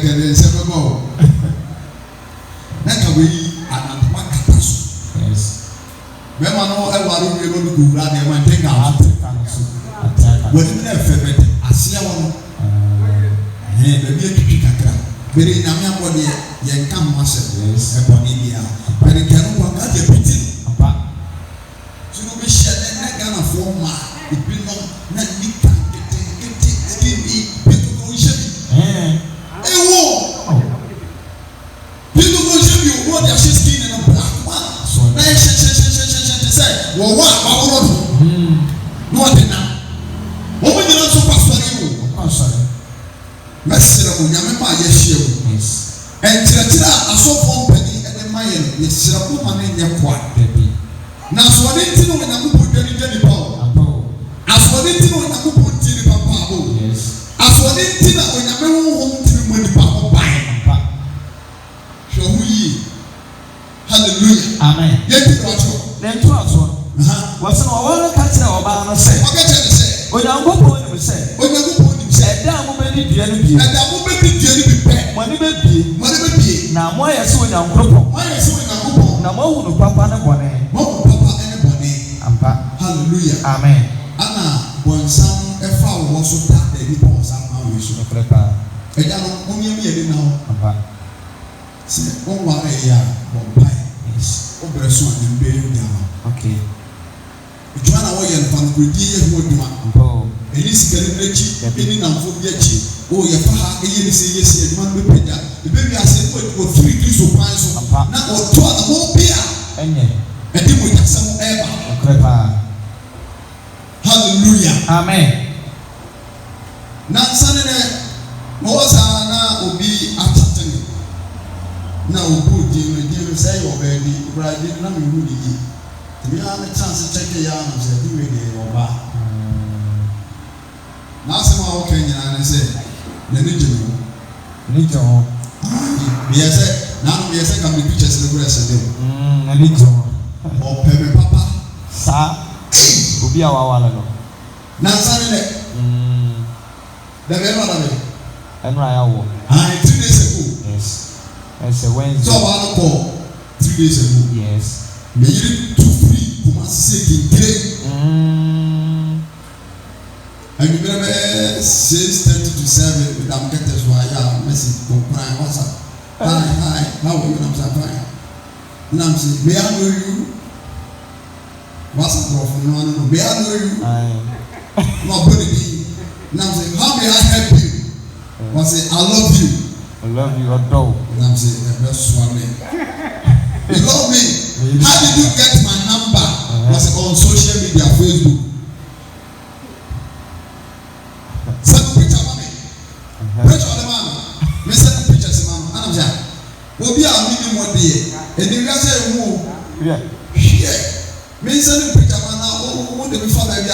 Can they seven more? That's a way and yes. Memano, I want to be able to go around there and take out. When you have favorite, I see one. Hey, the beer to pick a crowd. Very young body, young come myself, a bonilla. But it cannot work out your pity. So we share that kind of form. It will not be skinny, people go shabby. Hey, whoa! People go shabby, what are she skin and a black one? So, well, what? No, I did not. What would you not so pass for you? Messer of Yamama, yes, and Tira, a so form penny and the Mayan, yes, a woman in your quad. Now, so I didn't know when I put any power. As for the thing when I put Tilly Papa, yes. As for the thing when I go home to when the Papa buy. Show we. Hallelujah. Amen. Yet, then to us one. What's an hour catcher or banner say? What can I say? When I go on him say, when I go on him say, that woman did the enemy, and that woman did the enemy. Money may be. Now, why are so in a group? Why are so in a group? Now, Momo, Papa, and Bonnet. Momo, Papa, and Bonnet. Hallelujah. Amen. Anna, when some a foul was so that they did all some hours. A young only now. Say, oh, what a year, one pie. Yes. Oh, Bresson and Baby down. Okay. It's 1 hour and from good year would do. Oh, and this is getting rich, depending on food yet. Oh, your father, yes, yes, one will pay that. The baby I said, what 3 kilos of pies, not or 2 other more beer. And then we got some ever. Hallelujah. Amen. Not Sunday, Mosa, attention. Now, good deal, say your baby, but I didn't know you. To be on the chance to check the yarn and say, do it or back. Now, somehow, Kenya, and I say, the Nijo. Yes, now we are saying, I'm the pictures of the rest of them. Nijo. Or Pebe Papa. Sa, will be our wallow. Now, Saturday. The very and Raya. 2 days ago. Yes. It's a Wednesday. So I call 3 days ago. Yes. May you too free who must say in and you remember 6:30 to 7 with them get us why I message from crying. What's up? Hi, how are you? I'm fine. And I'm saying, may I know you? What's up, bro? No, may I know you? My buddy. And I'm saying, how may I help you? I say, I love you. I love you, adore. And I'm saying, that's one name. You love me. How did you get my number? Was it on social media, Facebook? Send a picture of me. Picture of the man. Me send pictures of man. And I'm saying, we'll be our meeting one day. And then we say, who? Yeah. Me send a picture of man. What do we find out?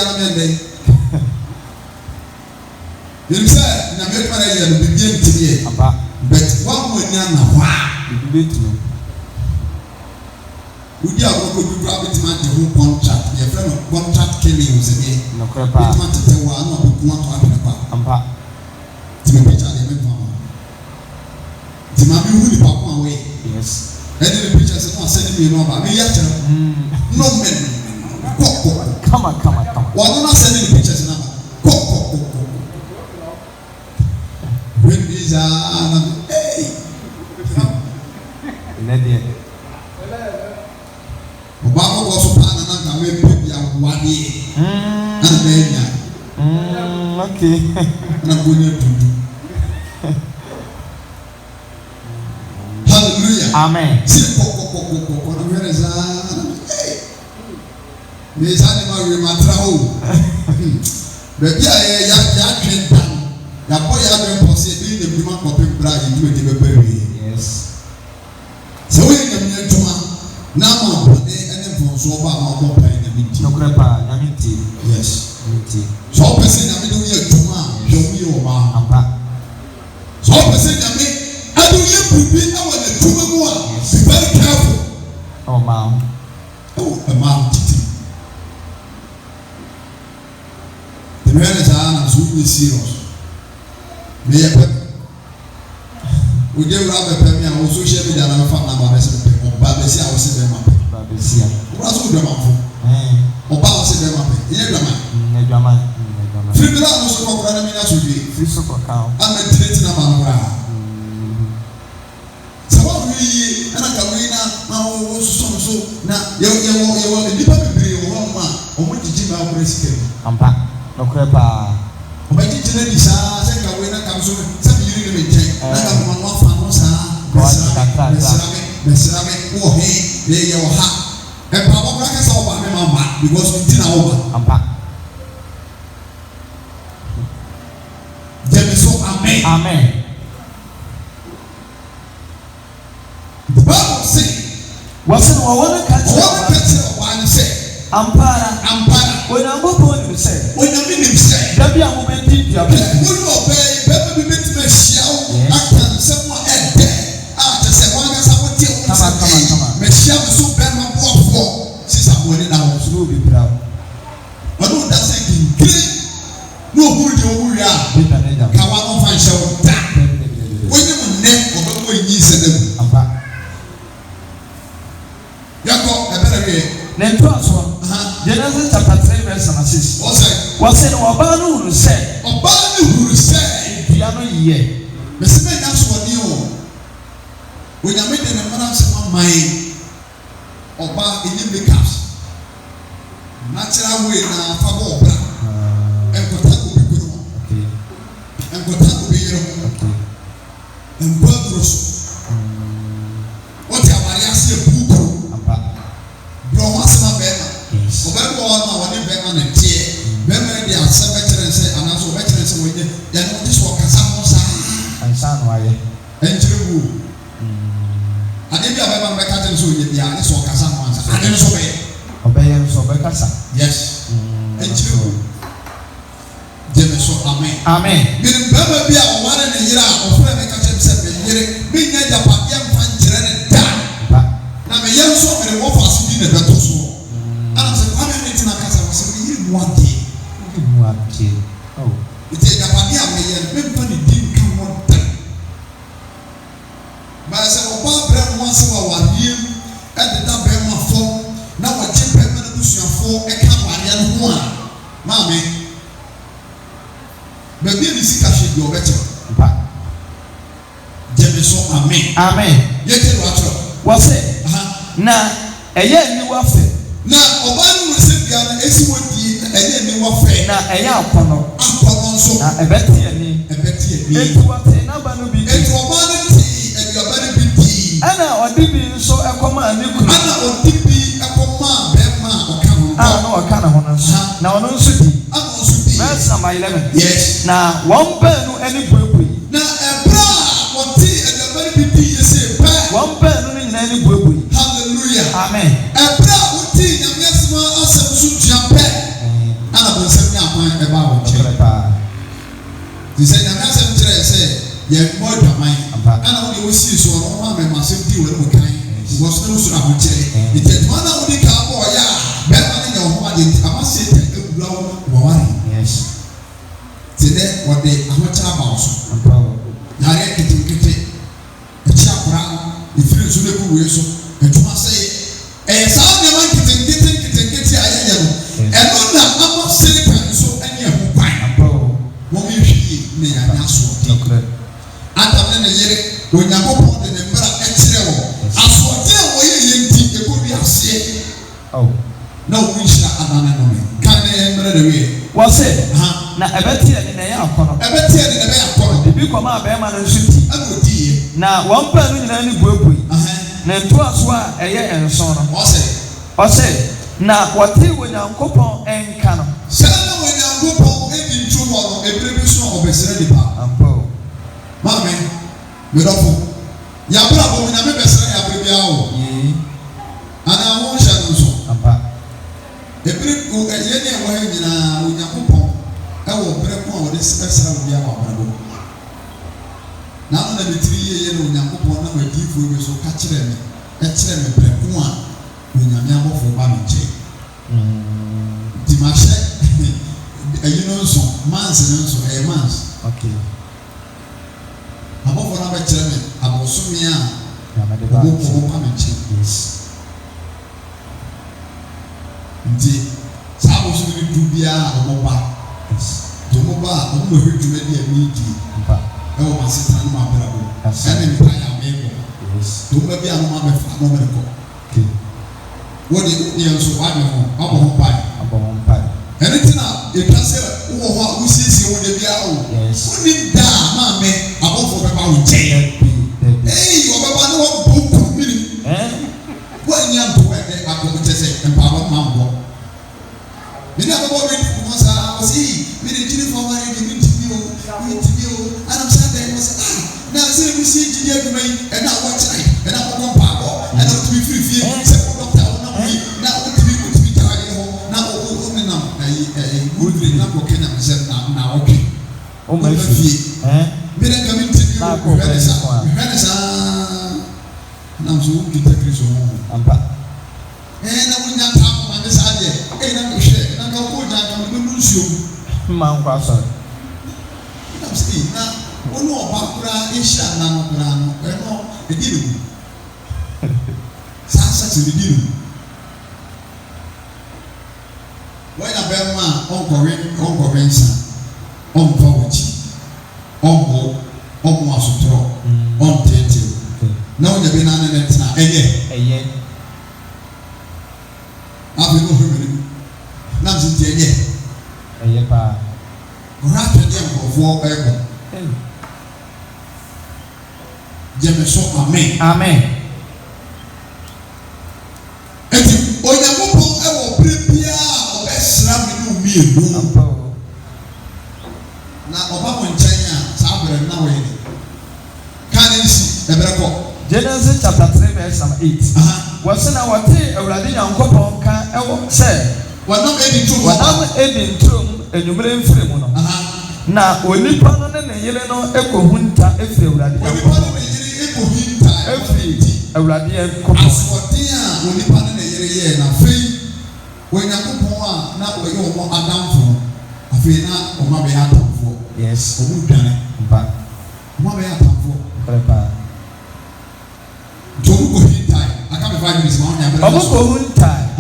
You say, na make man here no be bien tie. But one more na wah. Be to. We dey go do private man the whole contract. Your friend of contract killing was again. No crap. It man to tell one no be want to happen pa. Ampa. Ti me picture dey make mama. Ti ma be who the papa away. Yes. And the picture say no send me no ba. Me ya tell. No men. Come on. Why not send the pictures now? When these are hey, Obama was a partner and we put your one year. Okay. And I'm going to do. Hallelujah. Amen. See, where is hey? There's animal matrao. Baby, I can't down. The boy had been possibly the woman for people bragging to a baby. Yes. So we can get to one. Now, and then from so far, I'm not paying the meeting. No crepa, Namiti. Yes. So, person, I'm doing a tuma, show me your mom. So, person, I do you prepare now when the tuma one. Be very careful. Oh, mom. Oh, a mom. The man is an absolutely serious. Me ya pep. We dey rub the pep me on social media na fa na ba bese pep. Oba bese a wo se dem ma pep. Ba bese a. Wo so dem ma fo. Oba wo se dem ma pep. Ye dem ma. Ne dem ma. Free bila no so ko na me na so bi. Free so ko ka. Am na direct na ma no ra. So what we na ka we na wo so na ye nipa bebre wo ma o mo jiji ma wo resike. Ampa. No crepa. Obaji jina di sa se ka we na kam so se bi yiri me nchen na ka mo no fa no sa mesra me wo he ye wo ha e pa bo bra ka sa oba me mama because we tina oba ampa dem so amen the Bible say wasen wa wona ka wa ni say ampara wona go po ni say wona mi ni say dabi a mo menti dia be wona obey be menti me shiao akan se mo ede a te se wona sa mo tie come me shiao so be ma bo sisa mo ni na wo so be bra wona da se gingire no hu de wo wi a ka wa no fa shiao da wona mo ne obo mo yi se dem amba yako e bere we Nento aso. Genesis chapter 3 verse 6. What's it? Oba no huru say. Oba no huru say. Dua no ye. Me se me nya so ni o. We nya me de na mara se ma mai. Oba enyim be caps. Natural way na fa bo obra. Enkota ko bi ko. Okay. Enkota ko bi yero. Okay. Emba grosso. What ya maria se buko. Bro what's my bema? Oba ko na woni bema na tie. Bema dey accept better say and also better say we dey. Ya no this work kasa mo sa. Ansa no aye. biara ne so kasa no ansa ade no so be obeye no so be kasa yes enchiro jeme so amen bi baba bi a oware ne yira ofra me ka chem se be yire bi nya japade mfa nkyere ne da na me yen so me wo fa so bi ne beto so ana se kwa me tina kasa wo se yire mu ade oh ite japade a me yen me mfa ne din ka mo da ba se oba bra mo se wa wariem e de da be ma fo na wa che be me no busuafo e ka ware no ho a maame baby ni sika hwe di obeto jeme so amen yete wa se na eye ni wa fe na oba ni wo se bia na esi wodi eye ni wa fe na eye akono nso na ebeti ani etu wa te na ba no bi etu oba ni ti ebi oba ni bi ti ana odi bi nso ekoma ani kunu ana odi bi ekoma be ma oka na ho nso na ono nso di verse number 11 yes na one pen no any buebue na ebra wonti edabari bibi yese pa one pen no nyina any buebue hallelujah amen ebra wonti nyamyasma asem so tuape ana bonsem nya kwan eba wo kire pa dise nyamyasem kire se ye mo dwaman ana wo de wo si so no ma me masem di wo no kan wo so no so na ho kire ite mana wo di ka bo ya be ma nya ho ade amase te ebura wo ware tene wode ahokyara ba so yare kitikiti echi akora ifiri so lebu we so etuma sei saa ne man kitikiti ayeye no eno na ama sei pan so ane ehu pan wo mi hwie ne ya nya so adam ne yere onyankopon de ne mbra ekire wo asode wo ye yenti ekobi ase na wo nhira anane no me kan ne mbra de we wo se na ebeti ani na ya akono ebi koma be ma no nsuti na one pen no nyina ni buebue na nto aso a eye enso no o se na wote wonyankopon enka no se na wonyankopon edi ntu ho no ebrebe so obesere di pa ampo mame medofo ya bra bo nyame besere ya brebe awo ana wo hye no so ampa ebrebe ko eye ne wo he nyina wonyankopon ewo bere ko wo de sebesere wo bia wa brabo na no na bitiri ye no nyankopon na madifo we so ka kire me bere ko a nyame abofo ba me che dimashe ayi no so mans no so mans okay abofo na ba kire me abosomia na me de ba ba me che yes ndi sa abosomia du bia omoba Tomoba, omo hwedwuma di amidi. Mpa. Ewo masita no mabrabo. Ene mpa ya mego. Yes. Tomoba bi anu ma befa no mereko. Okay. Wodi ni enso wa me ho, abo ho pai. Ene tina e kase wo ho a usisi wo de bia o. Yes. Woni da ma me abofo beba wo che. Wo beba no wo bo mini. Wo nya mpo e akoko tese mpa ba ma mbo. Bini ababo we di ko sa o si mini jini for mari di minti bio anam sa da mo sa na se mi si jini aduma yi e na wo chai e na ko pa ko e na to bi free se ko doctor na mo na o ti bi ta ye ho na o me na good na ko kenya me se na okay o ma fi mi na ka minti bio ko hene sa na so ki ta kristo mo ampa na wo nya ta mo ma sa de na ko hwe na ko ja ka mo no nsuo man kwa so na si na onu oba kura isha na no kura no eno ediru sasa se ediru wena bema onko nsa onko wuchi onko asotro ontete na onya be na ne ntena eye abi no hwemeni na mzi eye pa Rato dia mkofo eko. Jeme so amen. Eti onyankopon ewo brebia obesra me no mienu. Na oba mo nkyanya sa bere na we ni. Kan nsi ebreko. Genesis chapter 3 verse number 8. wɔse na wɔte awurade nyankopɔn ka ɛwɔ sɛ wɔnam edi nturom enyumere mfiri mu no na onipa no ne ne yere no ekohu nta efiri awurade nyankopɔn efiri awurade nyankopɔn asoɔden a onipa ne ne yere yɛ na afei wɔnyankopɔn a na wɔyɛ wɔn adamfo afei na wɔn abɛyɛ atamfoɔ yes wɔn dwane mpa wɔn abɛyɛ atamfoɔ prepa Jomu ko hintai aka me 5 minutes ma on nyamere ɔmo ko hintai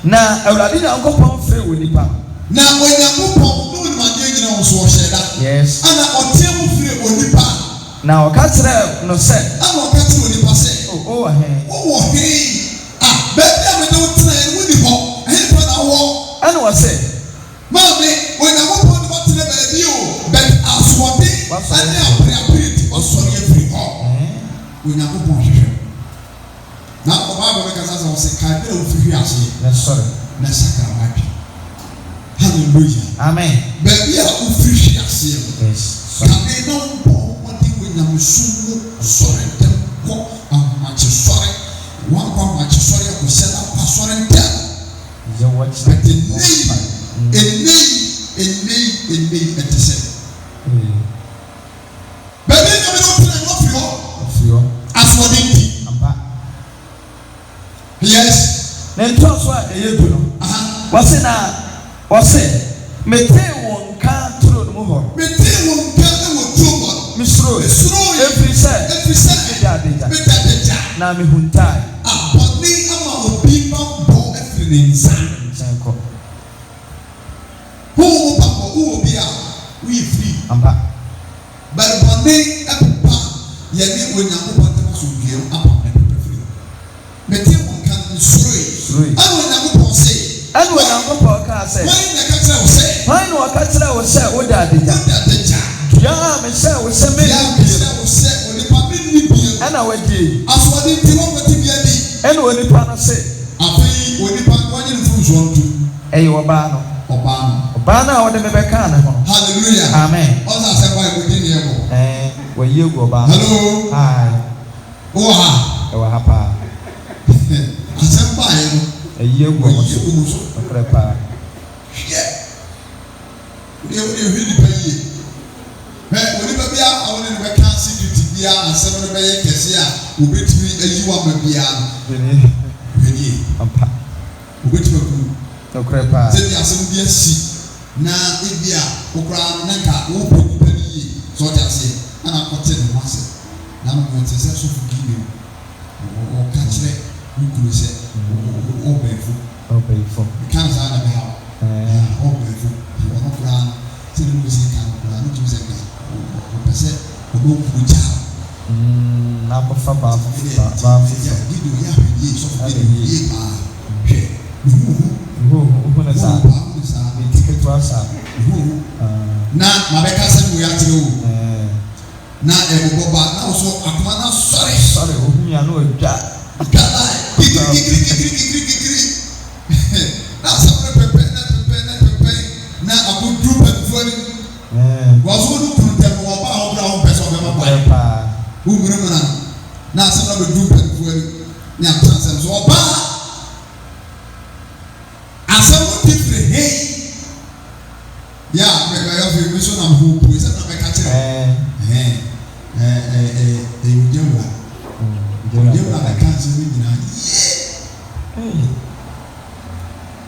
na awurade nyankopɔn frɛ wɔ nipa na onyankopɔn no ma de nyina wo so ɔhyɛ da yes ana ɔte mu frɛ wɔ nipa na ɔka kyerɛ no sɛ ana ɔka kyerɛ wɔ nipa sɛ o wɔ he baabi a mede wo tena yɛ wo ni hɔ ɛhe pa na wɔ ɛna wɔ sɛ maame onyankopɔn de wɔtena baabi o but asoɔden ɛne apreapre ɔsɔre afiri hɔ onyankopɔn hwehwɛ na ɔbaa bɛ kasa sɛ ɔsɛ kae bɛ wo firi ase na sɔre na sakra wadwe hallelujah amen baabi a wo firi ase yes kae na wo bɔ wɔde onyamesu mu sɔre ntɛm kɔ ahomakye sɔre wankɔ ahomakye sɔre akɔhyɛ na pa sɔre ntɛm yɛ wɔkye but enei ɛte sɛ baabi a nyame ne wo tena no firi hɔ asoɔden nti yes na ntɔ so a ɛyɛ du no wɔse metee wɔn nka turo no mu hɔ metee wɔn nka ne wɔ turo hɔ mesuro efiri sɛ medadagya na mehuntae abɔne ama obi ma bɔ afiri ne nsa nkyɛn kɔ wo ba bɔ wo obi a woyɛ firi ampa bɛbɔne ɛpepa yɛne onyankopɔn ntɛm so dua apa ɛpepa firi metee wɔn nka nsuroe ɛna onyankopɔn se ɛna onyankopɔn kaa sɛ wɔn na wɔka kyerɛ wo sɛ woda adagya dua a mehyɛ wo sɛ menni bio ɛna wadie asoɔden nti wɔn wɔte bia bi ɛna onipa no se afei onipa wɔnyɛ ne furu nsuo nto ɛyɛ ɔbaa no a wɔde me bɛka ne ho hallelujah amen ɔsɛ asɛm baa ɛkɔdi ne ɛbɔ wɔyi egu ɔbaa no hello hi wɔ ha ɛwɔ ha paa asɛm baa yɛ no ɛyi egu ɔmo so ɔkorɛ paa hwɛ wode hwɛ nipa yie onipa bi a wɔne ne bɛka security bi a asɛm no bɛyɛ kɛse a wobɛtumi ayi wama biara no hwɛ nie wobɛtumi akuru ɔkorɛ paa sɛbi asɛm bi asi na ebi a wokora no na nka wopɛ nipa no yie sɛ ɔde ase ana akɔte ne ho ase na no wɔte sɛ sɔfo Gideon ɔka kyerɛ wo kuro sɛ ɔbɛɛfo ka no saa na bɛha ɔbɛɛfo ɔno koraa no sɛ ne mu si ka no koraa no tumi sɛ ka ɔpɛ sɛ ɔbɛkuro gyaa na abɔfa baafo Gideon yɛ ahwɛdie sɔfo Gideon yie paa hwɛ wohu ne saa etiketewa saa na mabɛka sɛ mo yɛakyerɛ wo na ɛbobɔ ba na wo so akoma na sɔre ohun ya no adwa kikiri na asɛm no pɛpɛ na akɔduru pɛnfoɔ no wɔso no kuru ntɛm wɔba a wobra wo mpɛ sɛ ɔbɛma ba wommerɛ mu na asɛm no bɛduru pɛnfoɔ no ne atena asɛm so ɔbaa asɛm no ti firi hei ya mɛyɛ firi mi so na mho pue sɛ na mɛka kyerɛ onyewura bɛka asɛm no nyinaa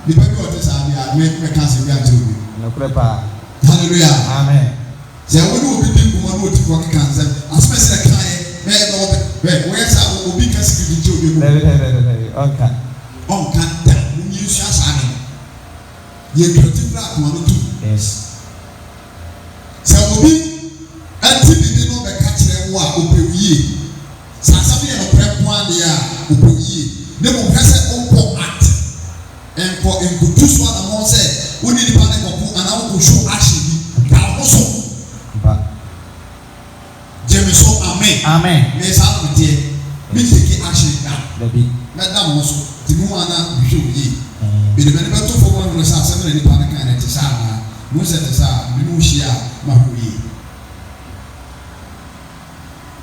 nipa bi ɔte saa bi a mɛka asɛm bi akyerɛ obi nokorɛ paa hallelujah amen sɛ wɔne obi di nkɔmmɔ na ɔti kɔ keka asɛm asɛm ɛsɛ kaeɛ wɔyɛ saa obi ka sikiri kyɛ obi ɔnka da wonyi nsua saa ne yɛdwɔte bra akoma no to sɛ obi ati bibi no bɛka kyerɛ wo a ɔpɛ wo yie sɛ asɛm yɛ nɔkorɛ ko adeɛ a ɔpɛ wo yie ne mo hwɛ sɛ ɔnkɔ ate nkotu so anamɔ sɛ wone nipa ne kɔko anaa wokɔ show action bi da wo so gyeme so amen me saa no meteɛ meteki action da mɛda mo so nti mo ho ana mehwɛ wo yie bɛde mɛne bɛto fo wɔno sɛ asɛm na nipa no ka ne te saa anaa mo sɛ te saa mene wo hyia a mahwɛ wo yie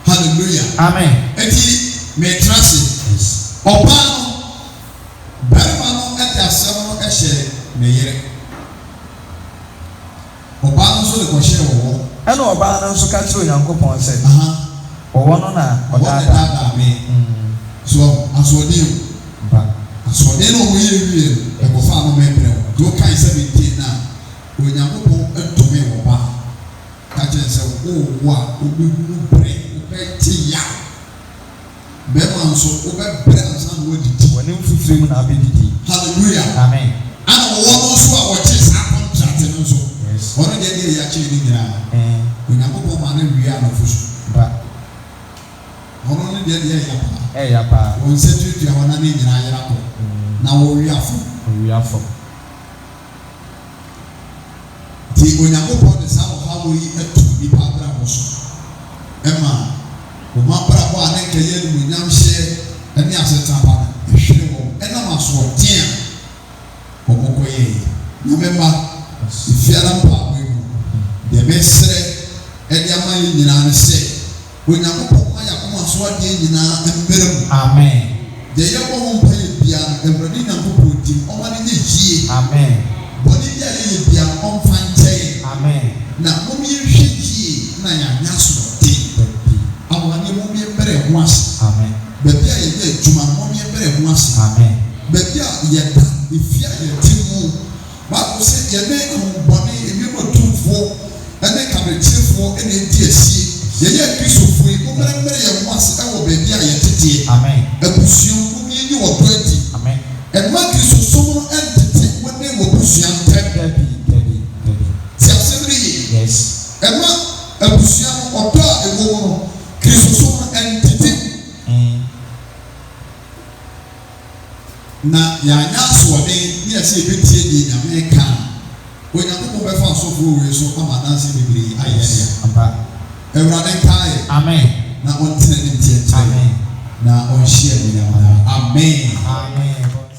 hallelujah amen enti metra se ɔbaa no yere ɔbaa no nso de kɔhyɛ wɔwɔ ɛna ɔbaa no nso ka kyerɛ Onyankopɔn sɛ ɔwɔ no na ɔdaadaa me so asoɔden asoɔden no ɔmo yɛ wie ɛkɔfa no mɛbrɛ wo de ɔkan 17 na Onyankopɔn ɛdome wɔ ba ka kyerɛ sɛ wowo a wobɛhunu brɛ wobɛte ya bɛrima nso wobɛbrɛ ansa na wɔdidi wɔne mfifiri mu na abɛdidi hallelujah amen ana wɔwɔ no nso a wɔkye saa contract no nso ɔno deɛ deɛ yɛakyerɛ ne nyinaa Onyankopɔn ma no wie anɔfo so ɔno ne deɛ ɛyɛ paa wɔn nsa tuatua hɔ na ne nyinaa yɛra kɔ na wɔwie afɔ nti Onyankopɔn de saa ɔhaw yi atu nipa abrabɔ so ɛma ɔma abrabɔ a ne nkɛyɛ animuonyam hyɛ ɛne asetapa no ɛhwere wɔn ɛnam asoɔden a ɔmɔkɔyɛɛ na mɛma efiara mpaabɔ yi mu deɛ bɛsrɛ ɛde ama yɛ nyinaa ne sɛ Onyankopɔn ma yɛ akoma so adeɛ nyinaa mmerɛ mu amen deɛ yɛbɔ ho mpa yɛ biara Awurade Nyankopɔn tim ɔma ne nyɛ yie amen bɔne bi a yɛyɛ biara ɔmfa nkyɛn amen na mom yɛhwɛ yie na yɛanya asoɔden awane mom yɛmmerɛ ho ase amen baabi a yɛyɛ adwuma no mom yɛmmerɛ ho ase amen baabi a yɛda efie a yɛte mu baako sɛ yɛne ahombɔne ewiemotumfoɔ ɛne kabekyefoɔ ɛna edi asie yɛyɛ kristofoɔ yi mmerɛ yɛn ho ase ɛwɔ baabi a yɛteteɛ amen abusua mu yɛyi wɔ dɔ adi amen ɛnma kristosom no ɛntete wɔne wɔ busua ntɛm ti asɛm ne yie yes ɛnma abusua no ɔdɔ a ɛwɔ mu no kristosom no ɛntete na yɛanya asoɔden ne yɛsɛ yɛbɛtie deɛ Nyame ka Onyankopɔn bɛfa asɔfoɔ wei so ama nanse bebree ayɛ nea Awurade nkae amen na ɔntena ne ntiɛ kyerɛ na ɔnhyia ne nyamara amen amen